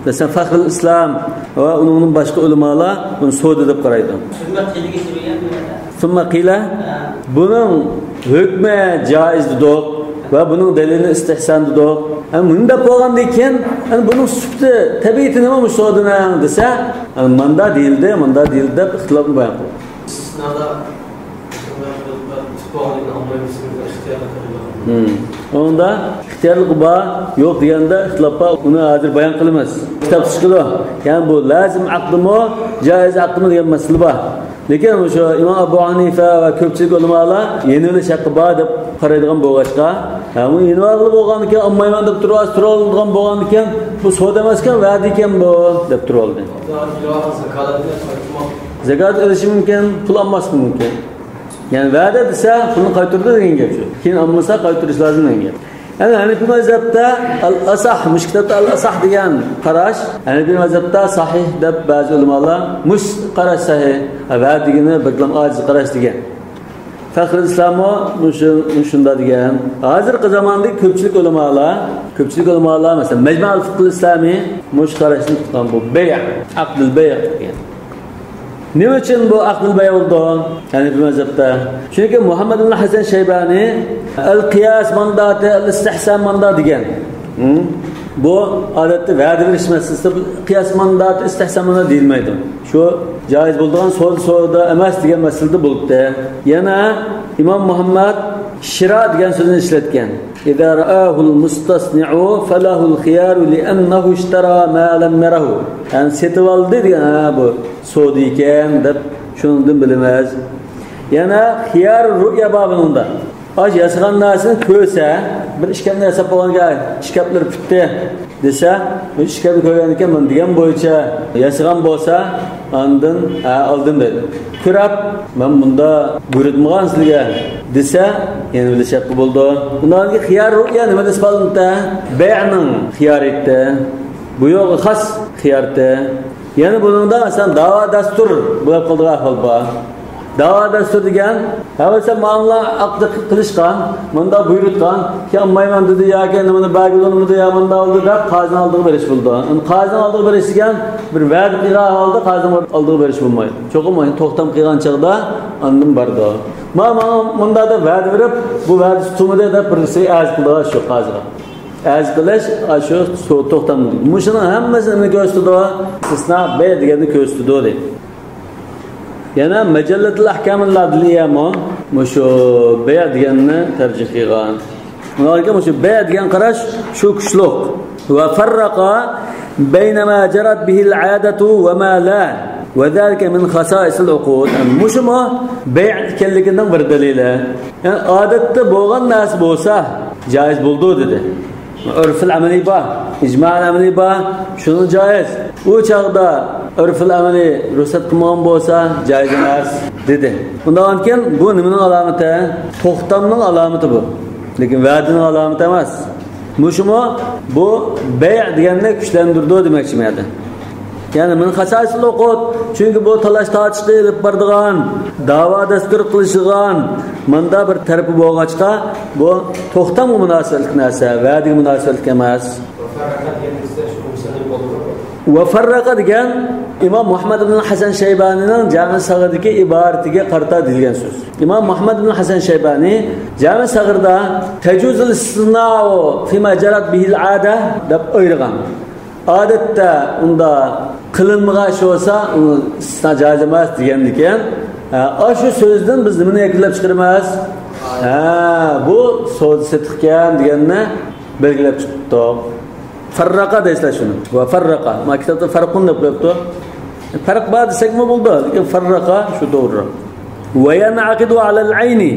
Mesela Fahrul İslam ve onun başka ulamalar bunu savdo deb qaraydi. Summa qila bunun hukmi joizdir ve bunun delili istihsandir. Yani bunda bo'lgandan keyin, yani bunun sufti tabiati nima bu savdodan desa, manda deyildi deb ixtilof bayon qildi. Istisnoda Onda ixtiyorlik bor, yo'q deganda ixtilofga uni hozir bayon qilamiz. Kitob chiqdi. Yani bu lazim aqlimi, joiz aqlimi degan masala bor. Lekin o'sha Imom Abu Hanifa va ko'pchilik ulamolar yenilish haqqi bor deb qaraydigan bo'lg'achqa, bu yenilib bo'lgandan keyin olmayman deb turadigan bo'lgandan keyin bu savdo emas ekan, va'da ekan bu deb turoldi. Zakat olishi mumkin, pul olmasligi mumkin. Yani va'da desa pulni qaytardi degan gap shu. Keyin olmasa qaytarish lozim degan gap. Yani Hanefi mazhabda al-asah, mushkilada al-asah degan qarash, Hanefi mazhabda sahih deb ba'zi ulamolar mush qarash sahih, va'da degani biqlam ojiz qarash degan. Fahrul İslam shunda degan. Hozirgi zamonda ko'pchilik ulamolar mesela Majmu'ul Fiqh Islomiy mush qarashni tutgan bu bay', aqdul bay' degan. Nima uchun bu aql bay' bo'ldi? Yani bu mazhabda. Chunki Muhammad ibn Hasan Shaybani al-qiyas mandati, al-istihsan mandati degan. Bu odatda va'da berish masalasida qiyas mandati, istihsan mandati deyilmaydi. Shu joiz bo'lgan savdo emas degan masalada bo'libdi. Yana Imom Muhammad shira degan so'zni ishlatgan. İza ra'ahul mustasni'u falahul khiyar li'annahu ishtara ma lam yarahu. Yani setib oldi degan bu savdo ekan deb shundan bilinmez. Yana xiyar ru'ya babında. Aj yasagan narsani ko'rsa, bir ishkabni yasab bo'lganga ishkablar bitdi desa, bu ishkabni ko'rgan ekan men degan bo'yicha yasagan bo'lsa, ondan oldim dedi. Ko'rab, men bunda buyurtmagan sizga desa, yana bilishaqi bo'ldi. Bundan keyin xiyar ru'ya nima desbaldida? Bay'ning xiyariyati. Bu yo'q xas xiyarati. Yani bununda aslında dava dastur bo'lib qoldigan ahvol bor. Dava dastur degan, havasa ma'amla aqd qilishgan, bunda buyurtgan, ki olmayman dedi yoki nimani belgilanmadi ya bunda oldi deb qozini oldiga berish bo'ldi. Qozini oldiga berish degan bir va'da qilgan holda qozini oldiga berish bo'lmaydi. Cho'qim to'xtam qilgan chog'da ondan bordi. Bunda da va'da berib, bu va'da tutumida deb birisi az qildi shu qoziga. Az qilish shu to'xtam. Mushuni hammasini ko'rsatdi, istisno bay deganni ko'rsatdi deydi. Yana Majallatul Ahkamul Adliya mushu bay deganni tarjih qilgan. Ularga mushu bay degan qarash shu kuchliq. Va farraqa bayna ma jarat bihi al-'adatu wa ma la. Wa zalika min khasa'is al-uqud. Mushuma bay ekanligidan bir dalili. Yani odatda bo'lgan narsa bo'lsa, joiz bo'ldi dedi. Urful amaliy bor, ijma'ul amaliy bor, shuni joiz. U chaqda urful amaliy ruxsat qilmagan bo'lsa, joiz emas dedi. Undan keyin bu nimaning alomati? To'xtamning alomati bu. Lekin va'dining alomati emas. Muşumu bu bey' deganda kuchlantirdi demoqchi men. Yani men xasasil o'qib, chunki bu talash tortishga olib boradigan, da'vo dastur qilishgan, menda bir tarafi bo'lg'achqa, bu to'xtamga munosabatli narsa, va'daga munosabatli emas. Va farraqa degan İmam Muhammad ibn Hasan Shaybanining Jami Sag'irdagi iboratiga qarata deyilgan so'z. İmam Muhammad ibn Hasan Shaybani Jami Sag'irda tajuzul istisna'u fima jarat bihil 'ada deb ayirgan. Odatda unda qilinmagan ish bo'lsa, uni istisno joiz emas degan ekan. Shu so'zdan biz nimani yakunlab chiqaramiz? Bu so'z setiqkan deganni belgilab chiqdik. Farraqa deysizlar shuni. Va farraqa. Maktabda farqun deb qo'yibdi. Farq bor desakmi bo'ldi, lekin farraqa shu to'g'ri. Va yan'aqidu 'ala al-'ayni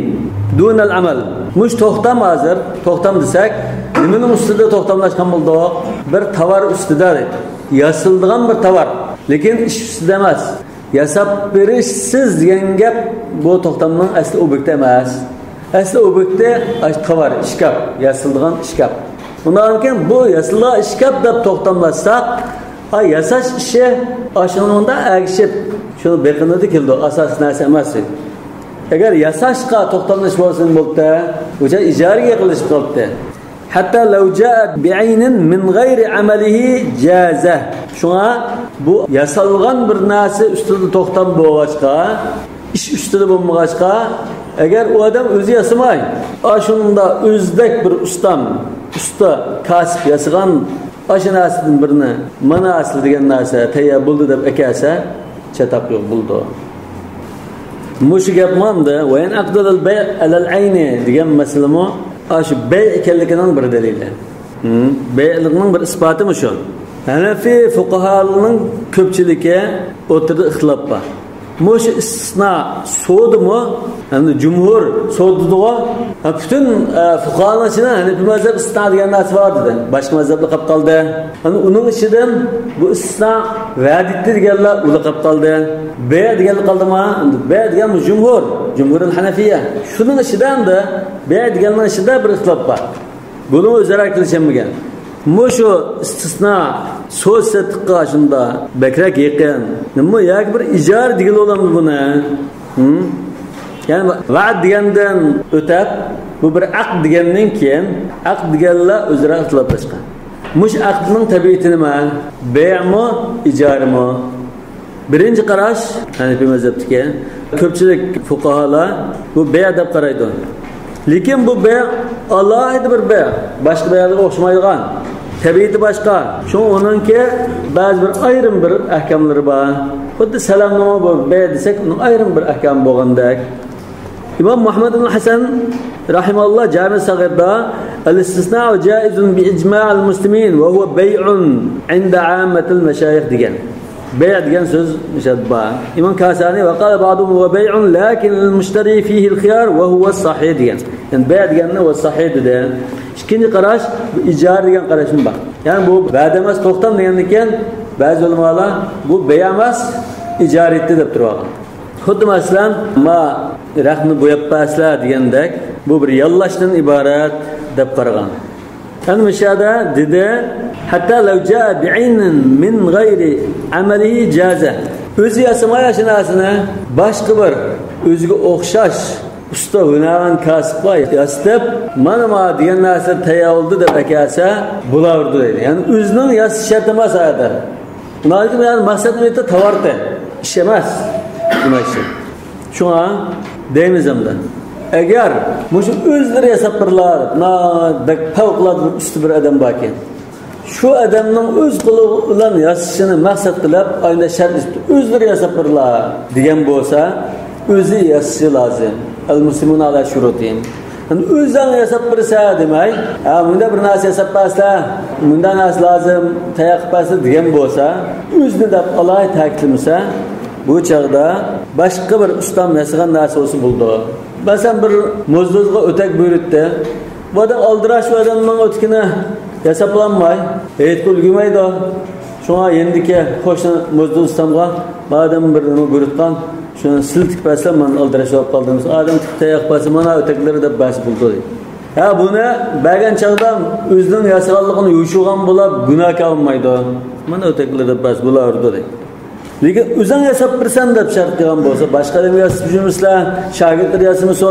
dun al-amal. Mush to'xtam hozir, to'xtam desak, nimaning ustida to'xtamlashgan bo'ldi? Bir tovar ustida, yasildigan bir tovar, lekin ish ustida emas. Yasab berishsiz degan gap bu to'xtamning asli obyekti emas. Asli obyekti tovar, ishkap, yasildigan ishkap. Bundan keyin bu yasildigan ishkap deb to'xtamlasak, yasash ishi ashuningda agishib, shuni beqinadi keldi, asosiy narsa emas. Agar yasashga to'xtamlash bo'lsin bo'lsa, o'sha ijaraga qilish qolibdi. Hatta law ja'at bi'aynin min g'ayri amalihi jaza. Shunga bu yasalgan bir narsa ustida to'xtam bo'lg'achqa, ish ustida bo'lmag'achqa, agar u odam o'zi yasamay, ashunda o'zdek bir usta kasb yasagan ashinasidan birini mana asli degan narsa tayyor bo'ldi deb akasa, chataq yo'q bo'ldi. Mush gap manda va in aqdal bay' ala al-ayni degan masalamo shu bay' ekanligining bir dalili. Bay'likning bir isboti shu. Hanafi fuqahalarining ko'pchiligi o'tirdi ixtilof bor. Mush istisno so'dimi? Endi jumhur so'ddiga butun fuqahalar ichida Hanafi mazhab istisno degan narsa bor dedi. Boshqa mazhablar qolib qoldi. Endi uning ichidan bu istisno va'ditdi deganlar ular qolib qoldi. Bay' deganlar qoldimi? Bay' degan jumhurul Hanafiya. Shuning ichidan da bay' deganlar ichida bir ixtilof bor. Buni o'zaro kelishilmagan. Mushu istisno so'z setiqqa shunda bakrak yaqin. Nima yoki bir ijara degan olamdi buni? Yani va'd degandan o'tib, bu bir aqd degandan keyin aqd deganlar o'zaro ixtiloflashgan. Mush aqdning tabiati nima? Bay'mi, ijarami? Birinchi qarash Hanafi mazhabidagi ko'pchilik fuqarolar bu bay' deb qaraydi. Lekin bu bay' alohida bir bay', boshqa bay'larga o'xshamaydigan. Tabiati boshqa. Shu onunki ba'zi bir ayrim bir ahkamlari bor. Xuddi salomnoma bu bay' desak, uning ayrim bir ahkam bo'lgandek. İmam Muhammad ibn Hasan rahimahullah Jami Sag'irda al-istisna'u jaizun bi ijma'il muslimin wa huwa bay'un 'inda 'ammatil mashayikh degan. Bay' degan so'z mushabba. İmam Kasani va qala ba'duhum huwa bay'un lakin al-mushtari fihi al-khiyar wa huwa as-sahih degan. Yani bay' deganni va sahih dedi. İkinci qarash bu ijara degan qarashim bor. Yani bu va'da emas, to'xtam degandan ba'zi ulamolar bu bay' emas, ijara etdi deb turadi. Xuddi masalan, rahni bo'yab paslar degandek, bu bir yallashdan iborat deb qaragan. Ana mishada dedi, hatta law jaa bi'aynin min g'ayri amalihi jaza. O'zi yasamay ashinasini boshqa bir o'ziga o'xshash usta hunaran kasbga yastab, mana degan narsa tayyorldi deb akasa bo'lardi deydi. Ya'ni o'zining yasish shart emas ayda. Ularning yani maqsadi nima? Tovarda, ish emas. Demakchi. Shunga deymiz hamda. Agar mushu o'zlari yasab birlar, favqulodda usti bir odam bor ekan. Shu odamning o'z qo'li bilan yasashini maqsad qilib, ayna shart o'zlari yasab birlar degan bo'lsa, o'zi yasashi lozim. Al-muslimun ala shurutin. O'zing yasab birsa demak, bunda bir narsa yasab pasda, bundan narsa lozim, tayoq pasda degan bo'lsa, o'zini deb olay ta'kidlamasa, bu chaqda boshqa bir ustam yasagan narsa bo'lsa bo'ldi. Masalan bir mo'zdozga o'tak buyurtdi. Bu odam oldirash odamning o'tkini yasablanmay, ulgurmaydi. Shunga endiki qo'shni mo'zdoz ustamga odam birini buyurtgan, shuni siltib pasda men oldirash olib qoldim. Odam tayoq pasi mana o'taklari deb bas bo'ldi. Ha buni bergan chaqda o'zining yasirganligini yushugan bo'lib gunoh qilmaydi. Mana o'taklarda bas bo'lardi deydi. Lekin o'zing yasab birsan deb shart qilgan bo'lsa, boshqalarga yasab yurmislar, shogirdlar yasamasa,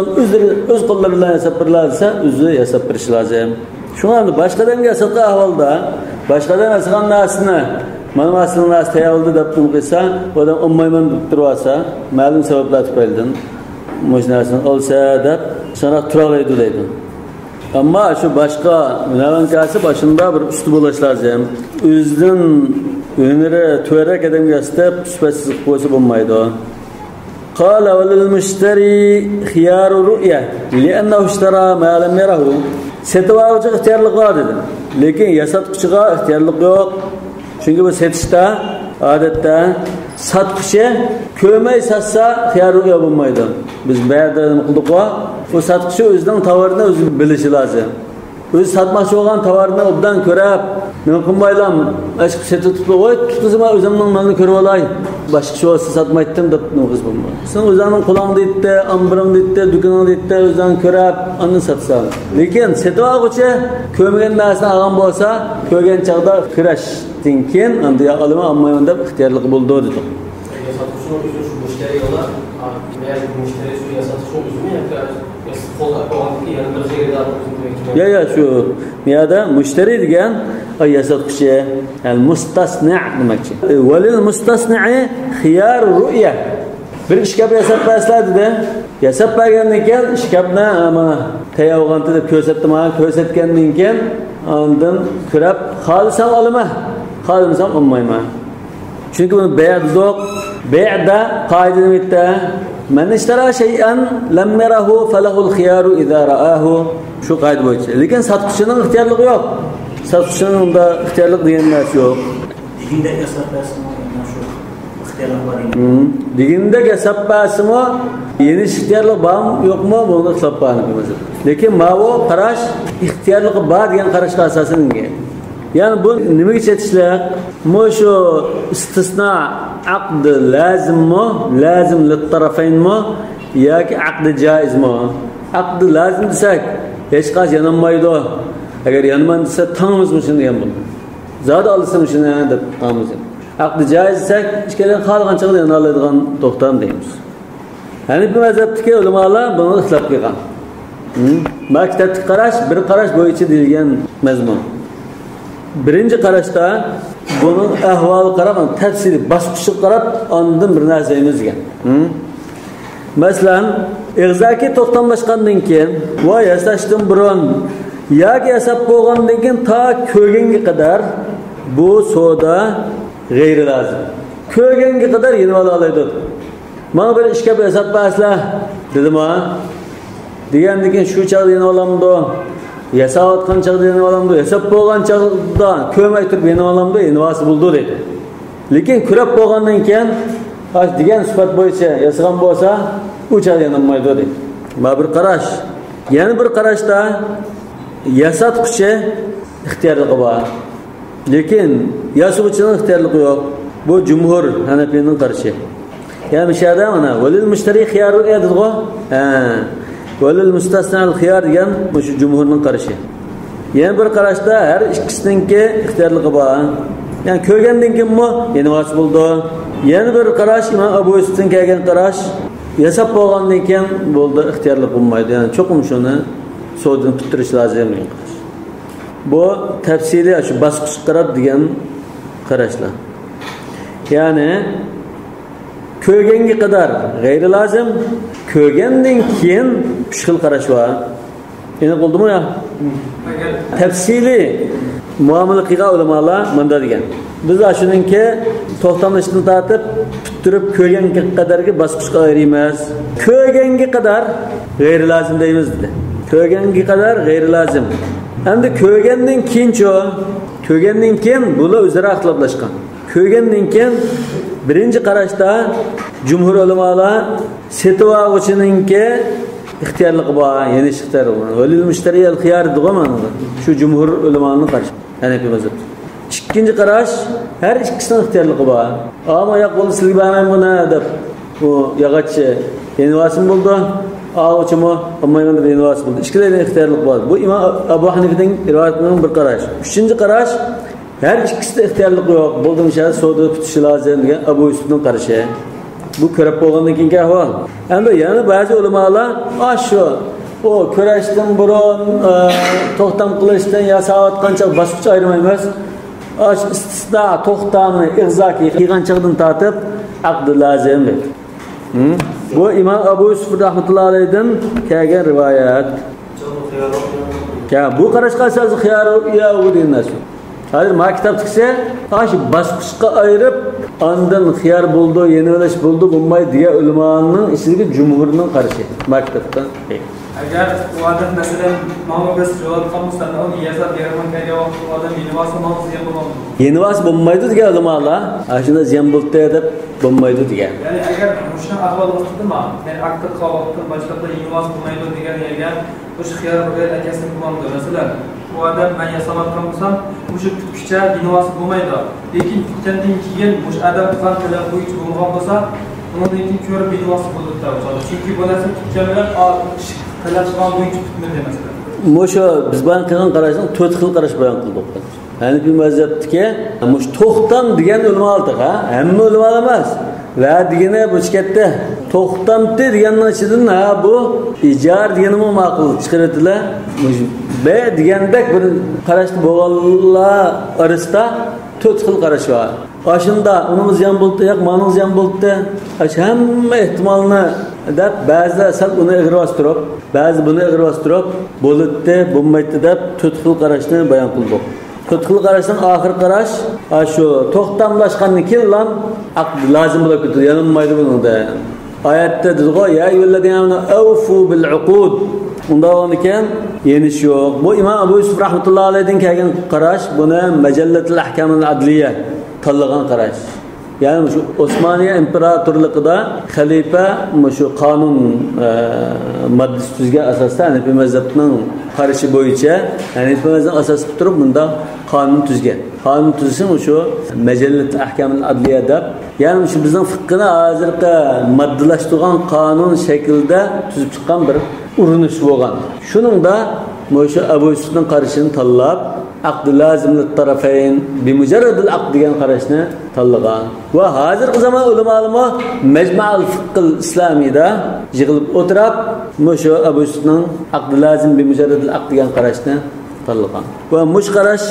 o'z qo'llari bilan yasab birlarsa, o'zi yasab birish lozim. Shunga boshqalarga yasatgan ahvolda, boshqalarga yasagan narsani mana aslida narsa tayyorladi deb qo'ysa, odam ummayman deb tursa, ma'lum sabablar tufaylidan mush narsani olsa deb sana turalaydi deydi. Ammo shu boshqa navankasi boshында bir usti bo'lish lozim. O'zining öneri to'rak odamga istab sifatsiz qo'ysa bo'lmaydi. Qala walil mushtari khiyaru ru'ya li'annahu ishtara ma lam yarahu. Setuvchi ixtiyorlik bor dedi. Lekin yasatquchiga ixtiyorlik yo'q. Chunki bu setishda odatda satqışı kömey satsa xiyarlık yapılmaydı. Biz bayarda qildik va, bu satqışı o'zining tovarini o'zi bilishi lozim. O'zi satmoqchi bo'lgan tovarini obdan ko'rib, men qilmaylam, ashq setib qo'y, tutizma o'zimning malni ko'rib olay. Boshqa shu satmaydim deb nog'iz bo'lmaydi. Sen o'zingning qo'lingda itda, ambiringda itda, dukaningda itda o'zing ko'rib, uni satsan. Lekin setib olguchi ko'mgan narsani olgan bo'lsa, ko'rgan chaqda kirashdan keyin endi olma olmayman deb ixtiyorlik bo'ldi dedi. Satışın özü şu müşteri yola, veya müşteri şu satışın özü mü yapıyor? Ya şu miyada müşteri degan yasatquchi, al mustasna' demakchi. Walil mustasna'i khiyar ru'ya. Bir ishkab yasab bersalar-da, yasab bergandan keyin ishkabni mana tayyorg'anda deb ko'rsatgandan keyin ondan kirab xolisam olma, xolisam olmayman. Chunki buni bay'da qoidani bitta men ishtara shay'an lam yarahu falahul khiyaru idza ra'ahu. Shu qoida bo'yicha. Lekin satqichining ixtiyorligi yo'q. Satqichining unda ixtiyorlik degan narsa yo'q. Diginde yasatmasimi shu ixtiyorlik bor. Diginde yasatmasimi yeni ixtiyorlik bormi yo'qmi buni hisob qilamiz. Lekin ma'vo qarash ixtiyorligi bor degan qarashga asoslangan. Yani bu nimaga chetishlar? Shu istisna aqd lazimmi, lazim lit tarafaynmi yoki aqd joizmi? Aqd lazim desak, hech qancha yanolmaydi. Agar yanman desa, tangimizmi shuni degan bo'ladi. Zodi olsam shuni deb qamiz. Aqd joiz desak, ishkadan qolgan chaqda yana oladigan to'xtam deymiz. Hanifi mazhabdagi ulamolar buni ixtilof qilgan. Maktabga qarash bir qarash bo'yicha deyilgan mazmun. Birinci qarashda bunun ahvoli qarab, tafsili bosqichga qarab, ondan bir narsa emizgan. Masalan, ig'zaki to'xtamlashgandan keyin va yasashdan burun yoki yasab bo'lgandan keyin ta ko'rganga qadar bu savdo g'ayri lozim. Ko'rganga qadar yeni oladi. Mana bir ishga yasab baslar dedim-a. Degandan keyin shu chaqda yeni olamdi. Yasayotgan chaqda yeni olamdi, yasab bo'lgan chaqda ko'may turib yeni olamdi, envasi bo'ldi dedi. Lekin kurab bo'lgandan keyin degan sifat bo'yicha yasagan bo'lsa, u chaqda yana olmaydi dedi. Ma bir qarash. Yana bir qarashda yasatquchi ixtiyorligi bor. Lekin yasuvchining ixtiyorligi yo'q. Bu jumhur Hanafining qarashi. Yani mishada mana walil mushtari khiyaru dedi-ku. Walil mustasna al-khiyar degan shu jumhurning qarashi. Yana bir qarashda har ikkisiningki ixtiyorligi bor. Yani ko'rgandan keyinmi yana vos bo'ldi. Yana bir qarash Imom Abu Yusufdan kelgan qarash yasab bo'lgandan keyin bo'ldi, ixtiyorlik bo'lmaydi. Yani cho'qim shuni so'zini bitirish lozim. Bu tafsili shu bosqichga qarab degan qarashlar. Yani ko'rganga qadar g'ayri lozim, ko'rgandan keyin uch xil qarash bor. Endi qo'ldimi yo? Tafsili muomala qilgan ulamolar menda degan. Biz shuningki to'xtamlashdan tortib turib ko'rganga qadargi bosqichga ayiramiz. Ko'rganga qadar g'ayri lozim deymiz dedi. Ko'rganga qadar g'ayri lozim. Endi ko'rgandan keyin bular o'zaro ixtiloflashgan. Ko'rgandan keyin birinchi qarashda jumhur ulamolar setuvchininki ixtiyorligi bor, yeni ixtiyor bor. Valil mushtari al-khiyar degan shu jumhur ulamolarning qarashi. Hanafi mazhab. Ikkinchi qarash har ikkisining ixtiyorligi bor. Ammo yo'q bo'lsa sizga bermayman buni deb bu yog'ochchi yeni vasim bo'ldi. ağuçumu ammayman bir nivas buldu. İşkilerden ihtiyarlık var. Bu İmam Abu Hanife'nin rivayetinden bir qaraş. Üçüncü qaraş, her ikisi de ihtiyarlık yok. Bulduğum şeyler soğudu tutuşu lazım diye Abu Yusuf'un qaraşı. Bu körep bolgandan keyingi ahval. Endi yana ba'zi ulamalar şu o körashdan burun to'xtam qilishdan ya soat qancha bosqich ayirmaymiz. İstisna to'xtamni ig'zoki qilganchaqdan tortib aqd lazim. Bu İmam Abu Yusuf rahmetullohi alayhidan kelgan rivoyat. Ya bu qarashga asos xiyar ya u deyilmas. Hozir ma kitob chiqsa, shu bosqichga ayirib, ondan xiyar bo'ldi, yenilish bo'ldi, bo'lmay degan ulamoning ichiga jumhurning qarashi maktabdan. Agar u odam masalan mana biz javob qilmasdan uni yasab beraman kelgan odam yenivosi mavzuga bo'ladi. Yenivas bo'lmaydi degan ulamolar, shunda ziyon bo'ldi deb bo'lmaydi degan. Ya'ni agar o'sha ahvol o'tdimi, ya'ni aqd qilib boshqada yenivas bo'lmaydi degan yerga o'sha xiyar bo'lgan akasini qilmadi. Masalan, bu odam men yasamoq qilsam, o'sha tutkicha yenivas bo'lmaydi. Lekin tutgandan keyin o'sha odam qilgan talab bo'yicha bo'lgan bo'lsa, undan keyin ko'rib yenivas bo'ladi deb. Chunki bu narsa tutganlar talabchilar bo'yicha tutmaydi masalan. Mo'sha biz bayon qilgan qarashning 4 xil qarash bayon qildik. Hanifiy mazhabdagi mush to'xtam degan ulamo oldiq, hamma ulamo emas. Va degani bu chiqatda to'xtamdi deganning ichidan bu ijar deganimi ma'qul chiqaradilar. Be degandek bir qarashni bo'lganlar orasida 4 xil qarash bor. Aşında onun ziyan buldu, yak manın ziyan buldu. Hamma ehtimalni deb ba'zilar sal uni ig'rosttirib, ba'zi buni ig'rosttirib, bo'ldi, bo'lmaydi deb 4 xil qarashni bayon qildik. 4 xil qarashning oxir qarash shu to'xtamlashgandan keyin ham aqd lozim bo'lib ketdi, yanılmaydi buningda. Oyatda dedi-ku, ya ayyuhallazina awfu bil uqud. Unda ekan yenish yo'q. Bu İmam Abu Yusuf rahmetullohi alayhidan kelgan qarash, buni Majallatul Ahkamul Adliya tanlagan qarash. Yani şu Osmaniye İmparatorluğu'da halife şu kanun maddesi tüzge asasında Hanefi mezhebinin karışı boyunca Hanefi mezhebinin asası tuturup bunda kanun tüzge. Kanun tüzgesi şu Mecellet Ahkam'ın adliyede. Yani şu bizim fıkhını hazırda maddelaştırgan kanun şekilde tüzüp çıkan bir urunuş olgan. Şunun da şu Abu Yusuf'un karışını tanlap aqd lazimli tarafeyn bimujarradil aqd degan qarashni tanlagan. Va hozirgi zamon ulamolar Majma'ul Fiqhul Islomiyda yig'ilib o'tirib, mushu Abu Yusufning aqd lazim bimujarradil aqd degan qarashni tanlagan. Va mush qarash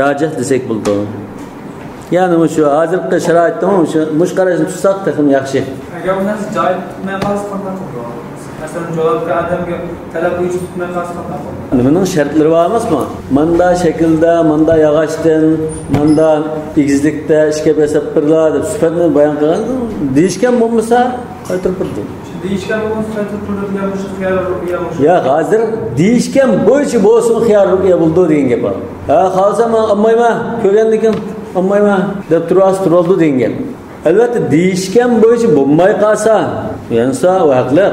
rajih desak bo'ldi. Ya'ni mushu hozirgi sharoitda mush qarashni tutsak ham yaxshi. Agar uni joy tutmay qolsa qanday qiladi? Masalan, javobga odamga talab bo'yicha tutmay qolsa qanday qiladi? Nimaning shartlari bor emasmi? Manda shaklda, manda yog'ochdan, manda egizlikda ishga besab birlar deb sifatni bayon qilgan. Deyishgan bo'lmasa, qaytarib birdi. Deyishgan bo'lmasa qaytarib birdigan mush xiyar ru'ya mush. Ya hozir deyishgan bo'yicha bo'lsin xiyar ru'ya bo'ldi degan gap bor. Hozir men olmayman, ko'rgandan keyin olmayman deb turoldi degan gap. Albatta deyishgan bo'yicha bo'lmay qolsa, yansa haqli.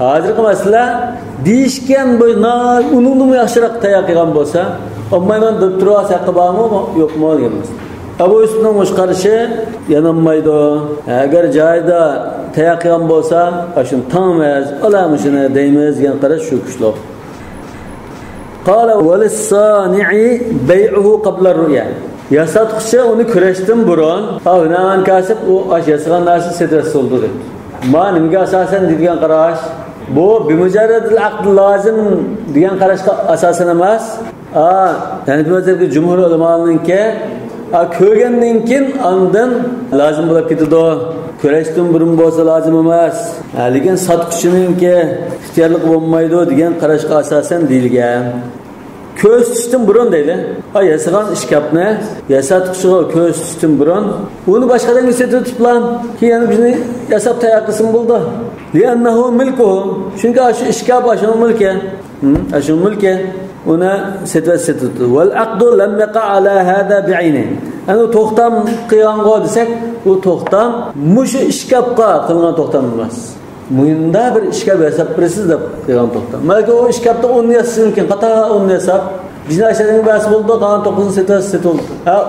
Hozirgi masala deyishgan bo'yicha uningni yaxshiroq tayyor qilgan bo'lsa, olmayman deb turasa haqqi bormi, yo'qmi deganmiz. Abu Yusufning mushqarishi yanolmaydi. Agar joyida tayyor qilgan bo'lsa, shuni tamaz, olamishini deymiz degan qarash shu kuchli. Qala walis-sani'i bay'uhu qabla ar-ru'ya. Yasatqışı onu kurashdan burun, avnan kasib u yasag'an narsa setrasi oldu dedi. Manimga asosan degan qarash, bu bimujarradil aqd lozim degan qarashga asosan emas. Yani mazhabga jumhur ulamolarningki ko'rgandan keyin ondan lozim bo'lib ketadi. Kurashdan burun bo'lsa lozim emas. Lekin sotqichiningki ixtiyorlik bo'lmaydi degan qarashga asosan deyilgan. Ko'z tutishdan burun deydi. Yasagan ishkapni yasatqichiga ko'z tutishdan burun uni boshqadan setib bilan keyin bizni yasab tayyor qilsin bo'ldi. Li'annahu milkuhu. Chunki shu ishkap shu mulki. Shu mulki uni setib. Wal aqdu lam yaqa ala hada bi'ayni. Ana to'xtam qilgango desak, u to'xtam mushu ishkapga qilgan to'xtam emas. Muyunda bir ishkap yasab birisiz deb qilgan to'xtam. Balki o ishkapda 10 yasab mumkin, qata 10 yasab bizni aşağıdan bas bo'ldi, qan 9 set oldu.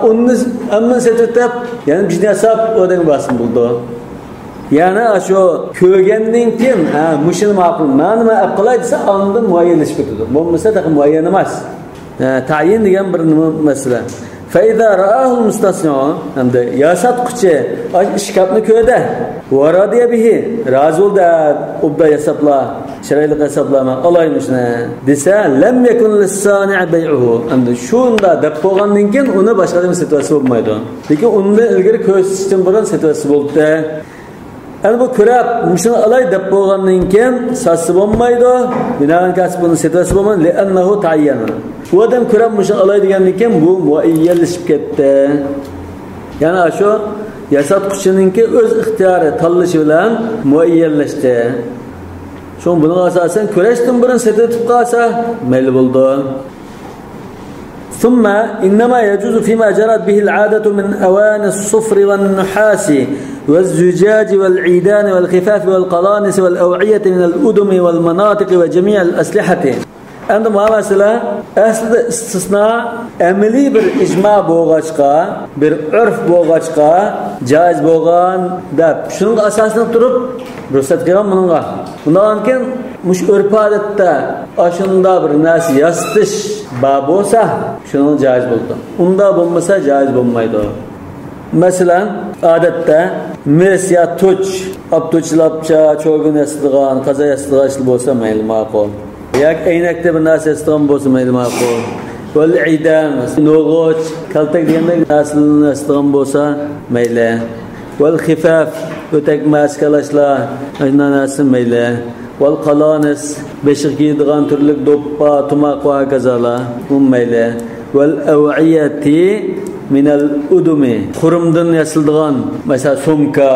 10 amma setib, ya'ni bizni yasab odan basım bo'ldi. Yani şu köğendan keyin mushuni ma'qul, mana nima qilay desa, ondan muayyanlashib ketadi. Bo'lmasa taqa muayyan emas. Tayin degan bir nima masala. فإذا رآه المستثنى عند ياسات قچه اشكابني كوده ورادي به رازول ده ابدا يسبلا شريل قسبلama alaymışne dese lem yekun lis-sani' bay'uhu عند şunda dep bolgandan keyin uni boshqa bir situasiya bo'lmaydi. Lekin undan ilgari ko'rsatishdan burun situasiya bo'ldi. Yani bu körab müşün alay dep bolgandan keyin sası bo'lmaydi. Binaen kasbının situasiya bo'lmaydi. Li'annahu ta'ayyana. Bu adam körab müşün alay degandan keyin bu muayyanlashib ketdi. Yani şu yasatquchininki o'z ixtiyori tanlashi bilan muayyanlashdi. Şu bunun asasen körashdan burun situasiya qolsa mayli bo'ldi. ثم إنما يجوز فيما جرت به العادة من أواني الصفر والنحاس والزجاج والعيدان والخفاف والقلانس والأوعية من الأدم والمناطق وجميع الأسلحة. عندما مثلا أصل استثناء أملي بالإجماع بوغاشقا بالعرف بوغاشقا جائز بوغان داب شنو أساسنا ترب ruhsat qilgan bunga. Bundan keyin mush urf odatda ashunda bir narsa yastish bab bo'lsa, shuni joiz bo'ldi. Unda bo'lmasa joiz bo'lmaydi. Masalan, odatda mes ya tuch, abtuchlabcha cho'g'in yastilgan, qaza yastilgan bo'lsa mayli ma'qul. Yoki aynakda bir narsa yastilgan bo'lsa mayli ma'qul. Wal idan, no'g'och, kaltak degandek narsalarni yastilgan bo'lsa mayli. Wal khifaf ötek maskalashlar aynanasi mayli. Wal qalanis beshiq kiydigan turli doppa, tumaq va kazalar mayli. Wal aw'iyati min al udumi qurumdan yasildigan mesela sumka,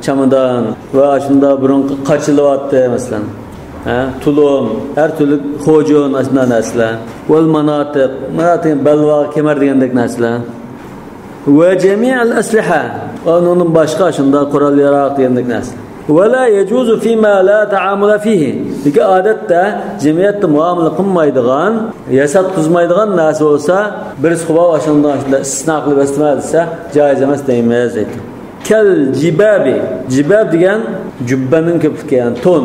chamadon va shunda burun qachilyapti masalan. Tulum, her türlü xo'jon ashna narsalar. Wal manatiq balva kemar degandek narsalar. Ve cemi'al asliha onun başka şunda kural yarak diyendek narsa. Ve la yecuzu fima la taamula fihi. Çünkü adette cemiyette muamele qilmaydigan, yasat tuzmaydigan narsa olsa bir suhba aşında istisna qilib istisna joiz emas deymiz. Kel jibabi, jibab degan jubbaning ko'pligini ton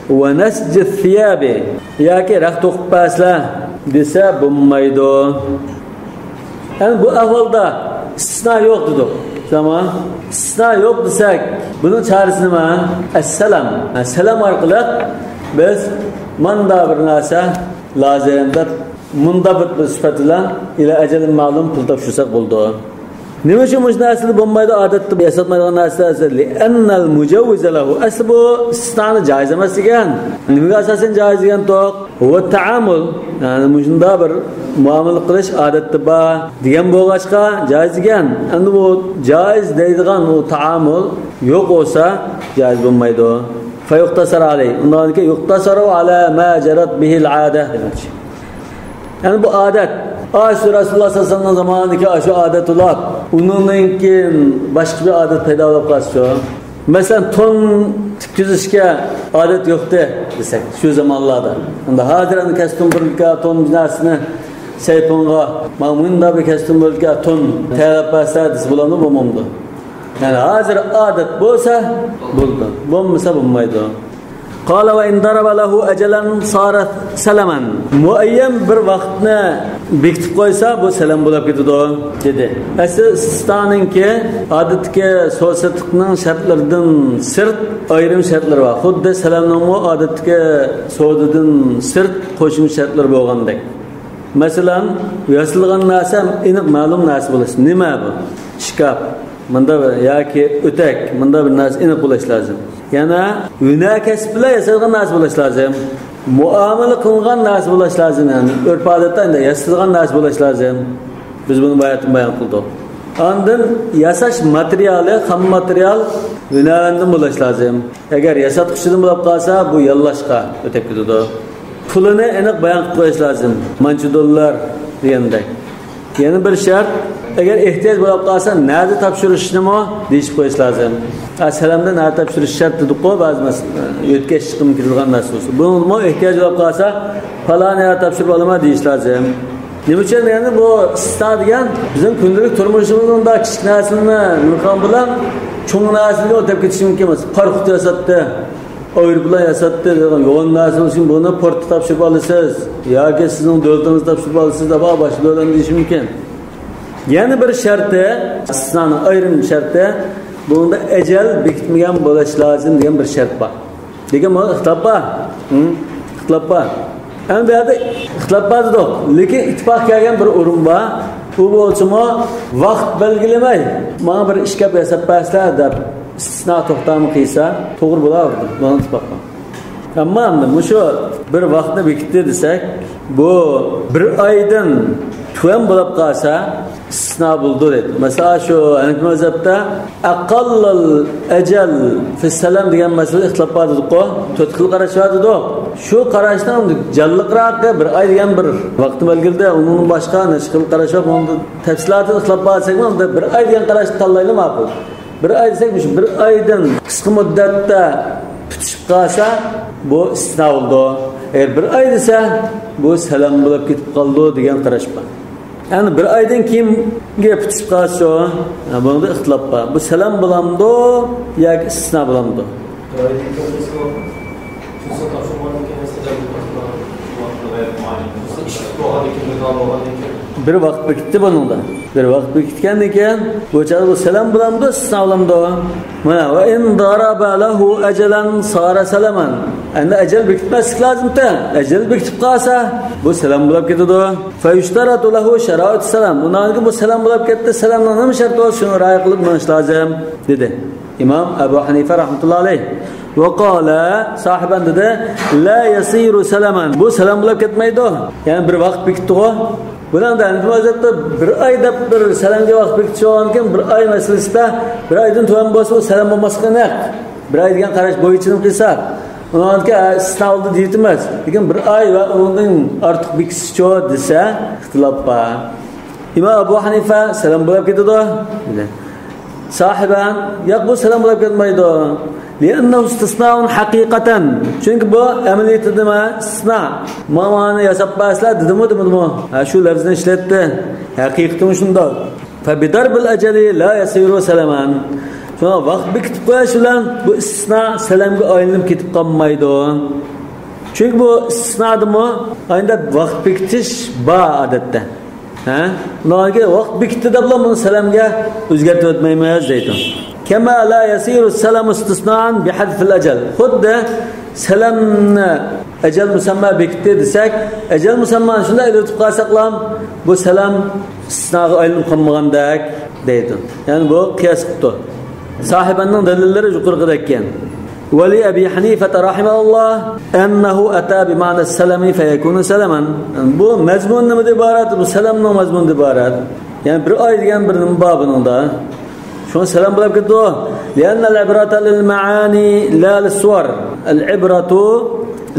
ve nasj thiyabi yoki raq to'qib pasla desa bo'lmaydi. Yani bu ahvolda istisna yok dedik. Tamam. İstisna yok desek bunun çaresi nima? Assalam. Assalam orqali biz manda bir narsa lazım deb munda bir sifat bilan ila ajalin ma'lum pul topshirsak bo'ldi. Nima uchun bu narsalar bo'lmaydi? Odatda yasatmaydigan narsalar. Annal mujawwiz lahu asl bu istisnoni joiz emas ekan. Nimaga asosan joiz ekan to'q? Va ta'amul, ya'ni shunda bir muomala qilish odatda bor degan bo'lg'achqa joiz ekan. Endi bu joiz deydigan u ta'amul yo'q bo'lsa joiz bo'lmaydi. Fa yuqtasar alay. Undan keyin yuqtasaru ala ma jarat bihi al-'ada demoqchi. Yani bu adet Rasulullah sallallahu aleyhi ve sellem zamanındaki şu adet ular. Onundan keyin başka bir adet paydo bo'lib qolsa, mesela ton tikkizishga adet yo'qdi desak, shu zamonlarda. Unda hozirning kastum birga ton narsani sayponga, ma'munda bir kastum birga ton tayyorlab bersa, bo'ladi bo'lmaydi. Yani hozir adet bo'lsa bo'ldi, bo'lmasa bo'lmaydi. قال وإن ضرب له أجلا صار سلما muayyan bir vaqtni bekitib qo'ysa bu salam bo'lib ketadi dedi. Ististaninki odatga siyosatning shartlaridan sirt ayrim shartlar bor. Xuddi salamning odatga so'didan sirt qo'shim shartlar bo'lgandek. Masalan, yasilgan narsa aniq ma'lum narsa bo'lishi. Nima bu? Shkaf, bunda yoki o'tak, bunda bir narsa aniq bo'lishi lozim. Yana üna kasblar yasalgan narsa bo'lishi lozim. Muomala qilgan narsa bo'lishi lozim. Yani urf odatda yasalgan narsa bo'lishi lozim. Biz buni bayon qildik. Ondan yasash materiali, xam material ünadan bo'lishi lozim. Agar yasatquchidan bo'lib qolsa, bu yallashqa o'tib ketadi. Pulini aniq bayon qilib qo'yish lozim. Mancha dollar degandek. Yana bir shart, agar ehtiyoj bo'lib qolsa, nada topshirishnimi deyib qo'yish lozim. Asalamda nada topshirish shart deb-ku ba'zi o'tkash chiqim kirilgan narsa bo'lsa. Buni ehtiyoj bo'lib qolsa, falon nada topshirib olaman deyish lozim. Nima uchun? Yani bu istisno degan bizning kundalik turmushimizda kichik narsalarni nurqon bilan cho'ng narsani o'tab ketishi mumkin emas. Parxut yasatdi, aeroplan yasatdi degan yo'g'on narsa uchun buni portga topshirib olasiz yoki sizning davlatingiz topshirib olasiz deb boshqa davlatlar deyish mumkin. Yana bir sharti, istisnoning ayrim sharti, bunda ajal bekitmagan bo'lish lozim degan bir shart bor. Degan bu ixtilof bor. Ixtilof bor. Endi bu yerda ixtilof bor, lekin ittifoq kelgan bir o'rin bor. Bu bo'lsa-mu vaqt belgilamay, mana bir ish qilib yasab bersa deb istisno to'xtamni qilsa, to'g'ri bo'lardi. Buni ittifoq bor. Ammo shu bir vaqtni bekitdi desak, bu bir oydan tuvan bo'lib qolsa istisno bo'ldi dedi. Masalan, shu Hanifi mazhabda aqallal ajal fi salam degan masala ixtilof bor edi-ku. 4 xil qarash bor edi. Shu qarashdan jalliqroq bir oy degan bir vaqt belgildi. Uning boshqa necha xil qarash bor. Unda tafsilotini ixtilof bo'lsak, unda bir oy degan qarashni tanlaylik ma'qul. Bir oy desak, shu bir oydan qisqa muddatda bitishib qolsa, bu istisno bo'ldi. Eğer bir oy desa, bu salam bo'lib ketib qoldi degan qarash bor. Yani bir aydan kimga bitishib qolsa, bunda ixtilof bor. Bu salam bo'lamdi yoki istisno bo'lamdi? Bir vaqt bekitdi buningda. Bir vaqt bekitgandan keyin bu chaqda bu salam bo'lamdi, istisno bo'lamdi. Mana va in daraba lahu ajalan sara salaman. Endi ajal bekitmaslik lozim-da. Ajal bekitib qolsa, bu salam bo'lib ketadi. Fa yushtaratu lahu sharoit salam. Undan bu salam bo'lib ketdi, salamning nima sharti bor, shuni ra'y qilib menish lozim dedi. İmam Ebu Hanife rahmetullahi alayh. Ve qala sahiban dedi, la yasiru salaman. Bu salam bo'lib ketmaydi. Yani bir vaqt bekitdi-ku. Bundan da Hanifi mazhabda bir oyda bir salamga vaqt bekitishgan, bir oy masalasida bir oydan tuvan bo'lsa, salam bo'lmasga naq. Bir oy degan qarash bo'yicha qilsa, unga istisno oldi deyilmas. Lekin bir oy va undan ortiq bekitish desa, ixtilof bor. İmam Ebu Hanife salam bo'lib ketadi dedi. Sahiban, yo'q bu salam bo'lib ketmaydi. Li'annahu istisno'un haqiqatan. Chunki bu amaliyotda istisno. Ma'noni yasab baslar dedimi? Ha shu lafzni ishlatdi. Haqiqatan shunda. Fa bidarbil ajali la yasiru salaman. Shuna vaqt bekitib qo'yish bilan bu istisno salamga aylanib ketib qolmaydi. Chunki bu istisnodimi? Ayda vaqt bekitish bor odatda. Ha? Ularga vaqt bekitdi deb buni salamga o'zgartirib o'tmaymiz deydi. Kama la yasiru salam istisnan bi hadfil ajal. Xuddi salamni ajal musamma bekitdi desak, ajal musamma shunday o'tib qolsaqlam, bu salam istisnoga aylanib qolmagandek deydi. Ya'ni bu qiyos qildi. Sahibanning dalillari yuqorida ekan. Wali Abi Hanifa rahimahullah annahu ata bi ma'na salami fa yakunu salaman. Bu mazmun nima deb iborat? Bu salamning mazmuni deb iborat. Yani bir oy degan bir nima bor buningda. Şunu selam bırak gidiyor. لأن العبرة للمعاني لا للصور. العبرة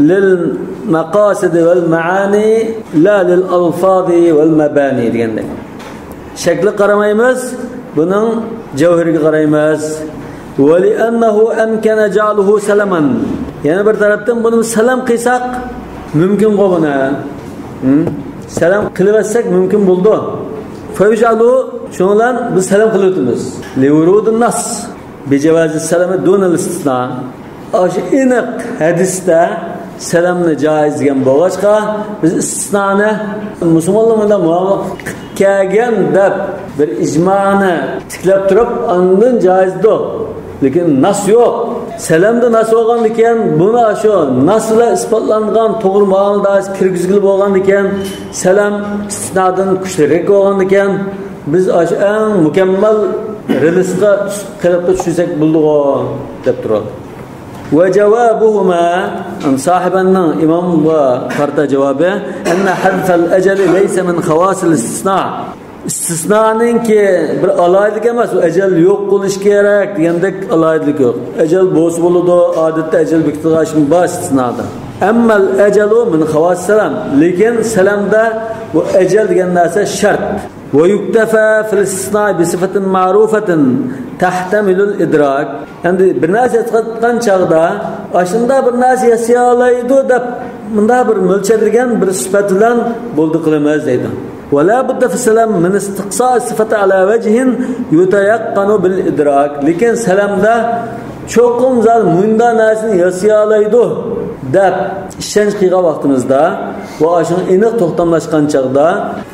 للمقاصد والمعاني لا للألفاظ والمباني degandek. Şekli qaramaymiz, bunun cevheriga qaraymiz. وَلِأَنَّهُ أَمْكَنَ جَعْلُهُ سَلَمًا. Yani bir taraftan bunu salam qilsak mümkün bo'lbuna. Salam qilib mümkün bo'ldi. Fayjalu şundan biz salam qilamiz. Liwurudun nas bi jawazi salami dunal istisna. Aş iniq hadisda salamni joiz degan bo'g'achqa biz istisnoni musulmonlarga muvofiq kelgan deb bir ijmoni tiklab turib ondan joizdir. Lekin nas yo'q. Salamda nas bo'lgan ekan, buni shu nasla isbotlangan to'g'ri ma'noda kirgizgili bo'lgan ekan, salam istisnodan kuchliroq bo'lgan ekan, biz eng mukammal rizqqa qilib tushsak bo'ldi deb turadi. Ve cevabuhuma an sahibanın imam ve farta cevabı enne hadfel eceli leyse min havasil istisna. İstisnanın ki bir alaylık emas, ecel yok qilish kerak degandek alaylık yok. Ecel bo'z bo'ladi, odatda ecel bekitish bor istisnoda. Ammal ecelu min hawas salam. Lekin salamda bu ecel degan narsa shart. Ve yuktafa fil istisna bi sifatin ma'rufatin tahtamilul idrak. Endi bir narsa aytgan chaqda, ashunda bir narsa yasay oladi deb bunda bir mo'ljallangan bir sifat bilan bo'ldi qilamiz deydi. ولا بد في السلام من استقصاء الصفة على وجه يتيقن بالإدراك. Lekin salamda cho'qim zal munda narsani yasaya oladi deb ishonch qilgan vaqtimizda va ashuni aniq to'xtamlashgan chaqda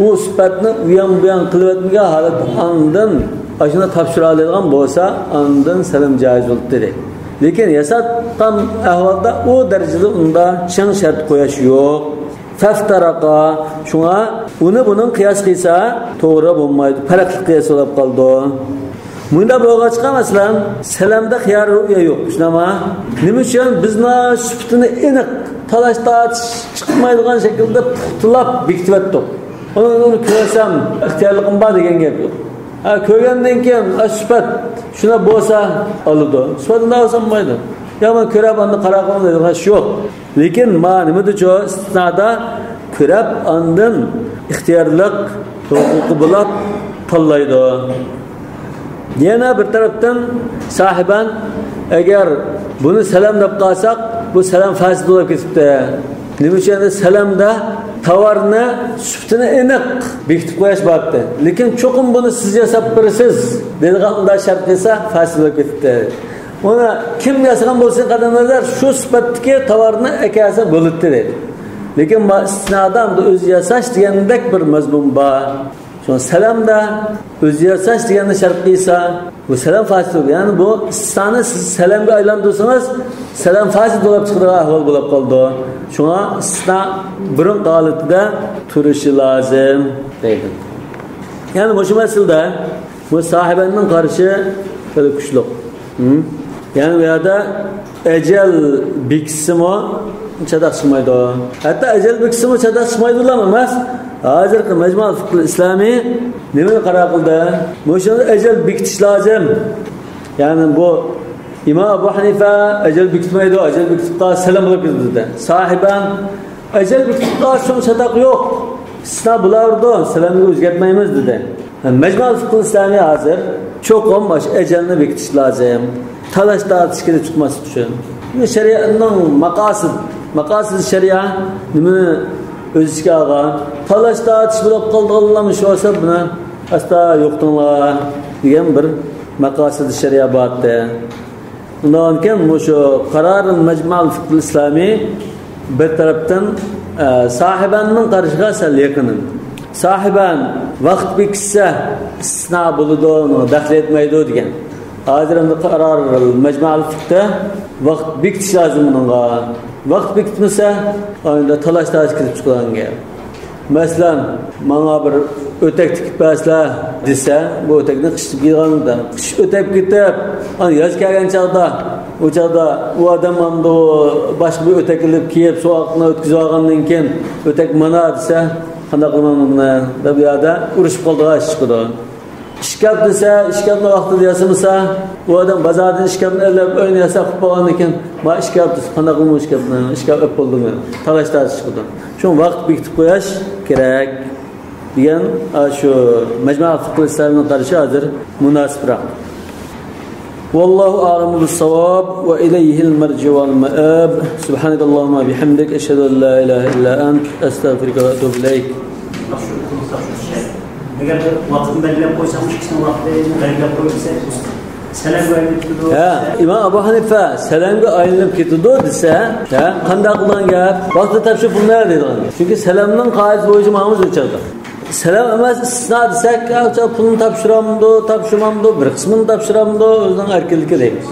u sifatni uyan qilib holat ondan ashuni topshira oladigan bo'lsa ondan salam joiz bo'ladi. Lekin yasatgan ahvolda u darajada unda chang shart qo'yish yo'q. Faftaraqa shunga uni bunun qiyos qilsa to'g'ri bo'lmaydi. Farqli qiyos bo'lib qoldi. Bunda bo'lg'achqa masalan salamda xiyar ru'ya yo'q. Shunama nima uchun bizni sifatini aniq talashda chiqmaydigan shaklda puxtalab bekitib o'tdik. Uni ko'rsam ixtiyorligim bor degan gap yo'q. Ko'rgandan keyin sifat shuna bo'lsa oladi. Sifatini olmaydi. Yaman ko'rab unda qarab olmaydigan ish yo'q. Lekin nima decho istisnoda ko'rab ondan ixtiyorlik huquqi bilan tanlaydi. Yana bir tarafdan sahiban agar buni salam deb qolsak, bu salam fasid bo'lib ketibdi. Nima uchun salamda tovarni sifatini aniq bekitib qo'yish bo'pti. Lekin cho'qim buni siz yasab berasiz dediganda shart qilsa fasid bo'lib ketibdi. Ona kim yasagan bo'lsa qadamlar shu sifatdagi tovarni akasi bo'ladi dedi. Lekin istisnodan o'zi yasash degandek bir mazmun bor. Salamda o'zi yasash deganni shart qilsa, bu salam fasid bo'ladi. Ya'ni bu istisnoni siz salamga aylantirsangiz, salam fasid bo'lib chiqadigan ahvol bo'lib qoldi. Shunga istisno burun holatida turishi lozim deydi. Ya'ni bu masalada bu sahibaning qarishi juda kuchli. Yani bu yerda ecel biksimi çadaşmaydı. Hatta ecel biksimi çadaşmaydı emas. Hozirgi Majmu' Fiqh Islomiy nimani qaror qildi? O'shani ecel bekitish lozim. Yani bu İmam Abu Hanifa ecel bekitmaydi, ecel bekitib salam qilib dedi. Sahiban ecel bekitib so'ng sadaq yo'q. Istisno bo'lardi, salamni o'zgartmaymiz dedi. Majmu' Fiqh Islomiy hozir cho'qim ecelni bekitish lozim. Talash tartish kelib chiqmas uchun. Shariatning maqasid shariat nimani o'z ichiga olgan. Talash tartish bo'lib qoldiganlarni shu olsa buni asta yo'qtinglar degan bir maqasid shariat bordi. Undan keyin shu qarorul Majmu' Fiqh Islomiy bir tarafdan sahibanning qarishiga sal yaqin. Sahiban vaqt bekitsa istisno bo'ladi, daxl etmaydi degan. Hozir endi qaror Majmu' Fiqhda vaqt bekitish lozim bunga. Vaqt bekitmasa, unda talash-tarash kirib chiqqan gap. Masalan, menga bir o'tak tikib bersa desa, bu o'takni qishib yig'anda, qish o'tib ketib, ana yoz kelgan chaqda, o chaqda u odam hamda boshqa bir o'tak qilib kiyib, sovuqni o'tkazib olgandan keyin o'tak mana desa, qanday qilmayman deb bu yerda urushib qoldigan ish chiqadi. İşkap desa, işkapni vaqtida yasamasa, u odam bozordan ishkapni olib o'ynasa qilib qo'ygandan keyin, "Ma ishkap desa, qanday qilmoq ishkapni? Ishkap olib qo'ldimi?" Talash-tarash chiqdi. Shu vaqt bekitib qo'yish kerak degan shu Majmu' Fiqh Islomiy qarashi hozir munosibroq. Vallohu a'lamu bis-savab va ilayhil marji wal ma'ab. Subhanakallahumma bihamdik ashhadu an la ilaha illa ant astaghfiruka va atubu ilayk. Eğer vaktini belirleyip koysam, ikisinin vaktini belirleyip koysa, selam verip gidiyor. İmam Abu Hanifa selamga aylanib ketdi desa, qanday qilgan gap? Vaqtda topshirib bunday dedi. Çünkü selamning qoiz bo'yicha ma'muz o'chadi. Selam emas istisno desak, pulni topshiramdi, bir qismini topshiramdi, o'zining erkinligi deymiz.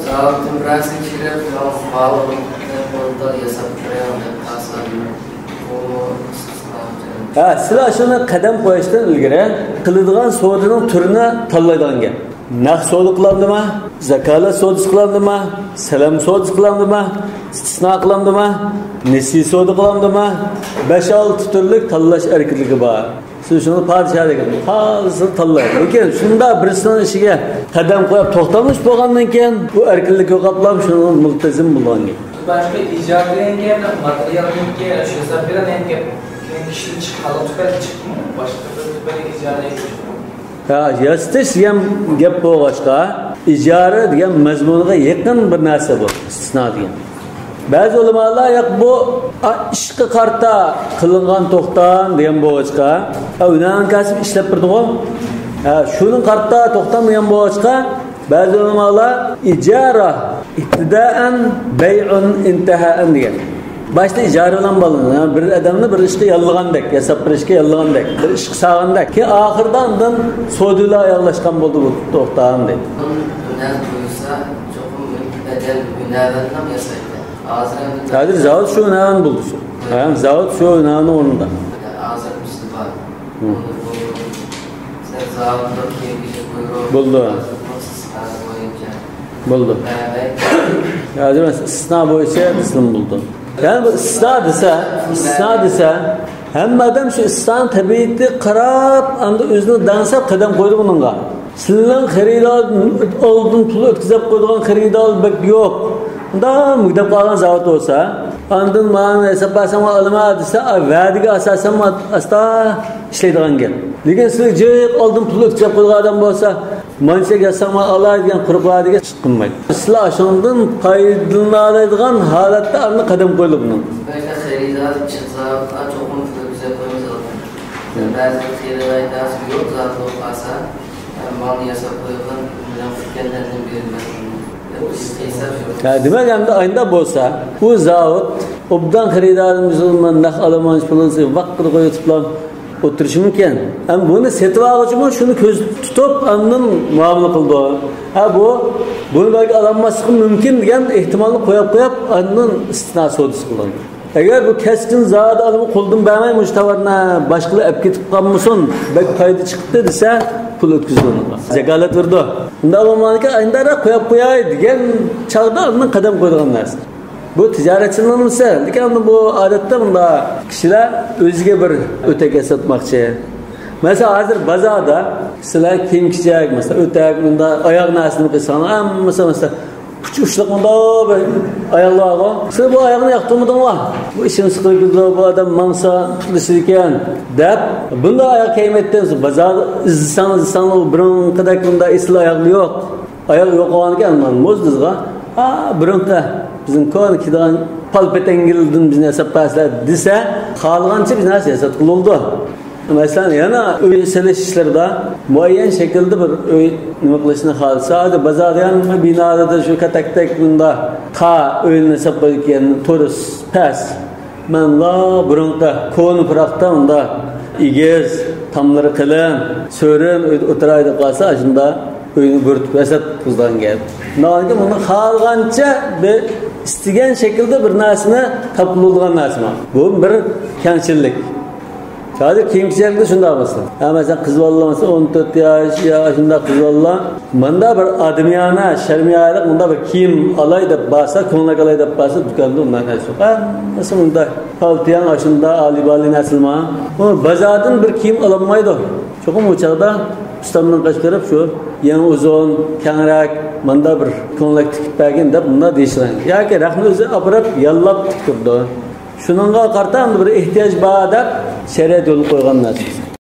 Zaten birasi kirib, faollikda yasab turadi, tasavvur. Sizlar shuni qadam qo'yishdan ilgari qiladigan savdoning turini tanlaydigan gap. Naqd savdo qilamdimi? Zakalat savdosi qilamdimi? Salam savdosi qilamdimi? Istisno qilamdimi? Nesi savdo qilamdimi? 5-6 turlik tanlash erkinligi bor. Siz shuni podshoh degan, hozir tanlaydi. Lekin shunda birisining ishiga qadam qo'yib to'xtamish bo'lgandan keyin bu erkinlik yo'qolib, shuni multazim bo'lgan. Boshqa ijodiy gap, materialning gap, shu zabiran gap. Kişi çıkalım çıkmıyor. Başka bir icare yasitish degan gap bo'lg'achqa, ijara degan mazmunga yaqin bir narsa bu, istisno degan. Ba'zi ulamolar yo'q bu ishqi qarta qilingan to'xtam degan bo'g'achqa, unan kasb ishlab turdi-ku. Shuning qarta to'xtam degan bo'g'achqa ba'zi ulamolar ijara ibtida'an bay'un intiha'an degan. Başta ijara bilan bo'linadi. Bir odamni bir ishga yollagandek, yasab bir ishga yollagandek, bir ish qilsagandek, ki oxirdan sodila ayolashgan bo'ldi bu to'xtam deydi. Hozir zavod shu navan bo'ldi shu. Zavod shu navan o'rnida. Bo'ldi. Bo'ldi. Hozir istisno bo'yicha islim bo'ldi. Yani bu istisno desa, hamma odam shu istisno tabiiyatni qarab, anda o'zini dansab qadam qo'ydi bunga. Sizning xaridor oldin pul o'tkazib qo'ygan xaridor yo'q. Unda mudab qolgan zavod bo'lsa, andin ma'ni hisoblasham olma desa, va'daga asosan asta ishlaydigan gap. Lekin siz jiq oldin pul o'tkazib qo'ygan odam bo'lsa, mancha gasama olay degan quruq va'daga chiqmaydi. Sizlar shundan foydalanadigan holatda anda qadam qo'yilib buni. Belki xaridor chiqsa, cho'qim pul o'tkazib qo'yamiz. Ba'zi xaridorlar yo'q, zavod bo'lsa, mal yasab qo'ygan, bilan fikirlarni beriladi. Demek hem de aynı bolsa, bu zavod obdan xaridorimiz naq alaman pulini vaqtida qo'yib tutib o'tirishi mumkin. Ham buni setib oluvchi shuni ko'z tutib, andan muomala qildi. Buni belki alamaslik mumkin degan ehtimolni qo'yib, andan istisno sodisi qildi. Agar bu keskin zavod olib qo'ldan bermay mushtavarni boshqalar olib ketib qolmasin, bak foyda chiqdi desa, pul o'tkazdi unga. Zakalat berdi. Unda olmanika ayndara qo'yay degan chaqda undan qadam qo'ygan narsa. Bu tijoratchining misal. Lekin bu odatda bunda kishilar o'ziga bir o'tak sotmoqchi. Mesela hozir bozorda sizlar kiyim-kechak, mesela o'tak, bunda oyoq narsani qilsangiz, hammasi mesela uçluk bunda bir oyoqlar bor. Siz bu oyoqni yoqtirmadingmi? Bu ishini siqildi, bu odam mansa qilishgan deb bunda oyoq kiymetdan so'ng bozor izsangiz birinqidek bunda isli oyoqli yo'q. Oyoq yo'q olgan mo'zdizga. Birinqi bizim ko'ni kidan palpetengildan bizni hesaplaslar desa, xalqancha biz narsa hesap qildi. Mesela yana uy selish ishlarida muayyan shaklda bir uy nima qilishni xohlasa, bozorda binoda shu katak bunda uyni hesab qo'ygan to'ris pas. Menga birinqi ko'ni piraqda unda igez, tamlari qalin, so'rin o'tiraydi qolsa, shunda uyni bo'rtib hesab qilgan gap. Nolga buni xalqancha bir istigan shaklda bir narsani topiladigan narsa. Bu bir kamchilik. Sadece kiyim-kechakda shunday bo'lsin. Mesela qiz bola bo'lsa 14 yosh ya shunday qiz bola, menda bir admiyana, sharmiyalik bunda bir kiyim olay deb borsa, ko'ngilga olay deb borsa, do'konda undan narsa yo'q. Mesela bunda paltiyan ashunda alibali naslma, u bozordan bir kiyim ololmaydi. Cho'qim u chaqda ustamdan qashqarib shu yangi uzun, kangrak, menda bir ko'ngilga tikib bergin deb bunda deyishgan. Yoki rahni o'zi olib yallab tikibdi. Şununla qarta bir ehtiyoj bor deb shariat yo'l qo'ygan narsa.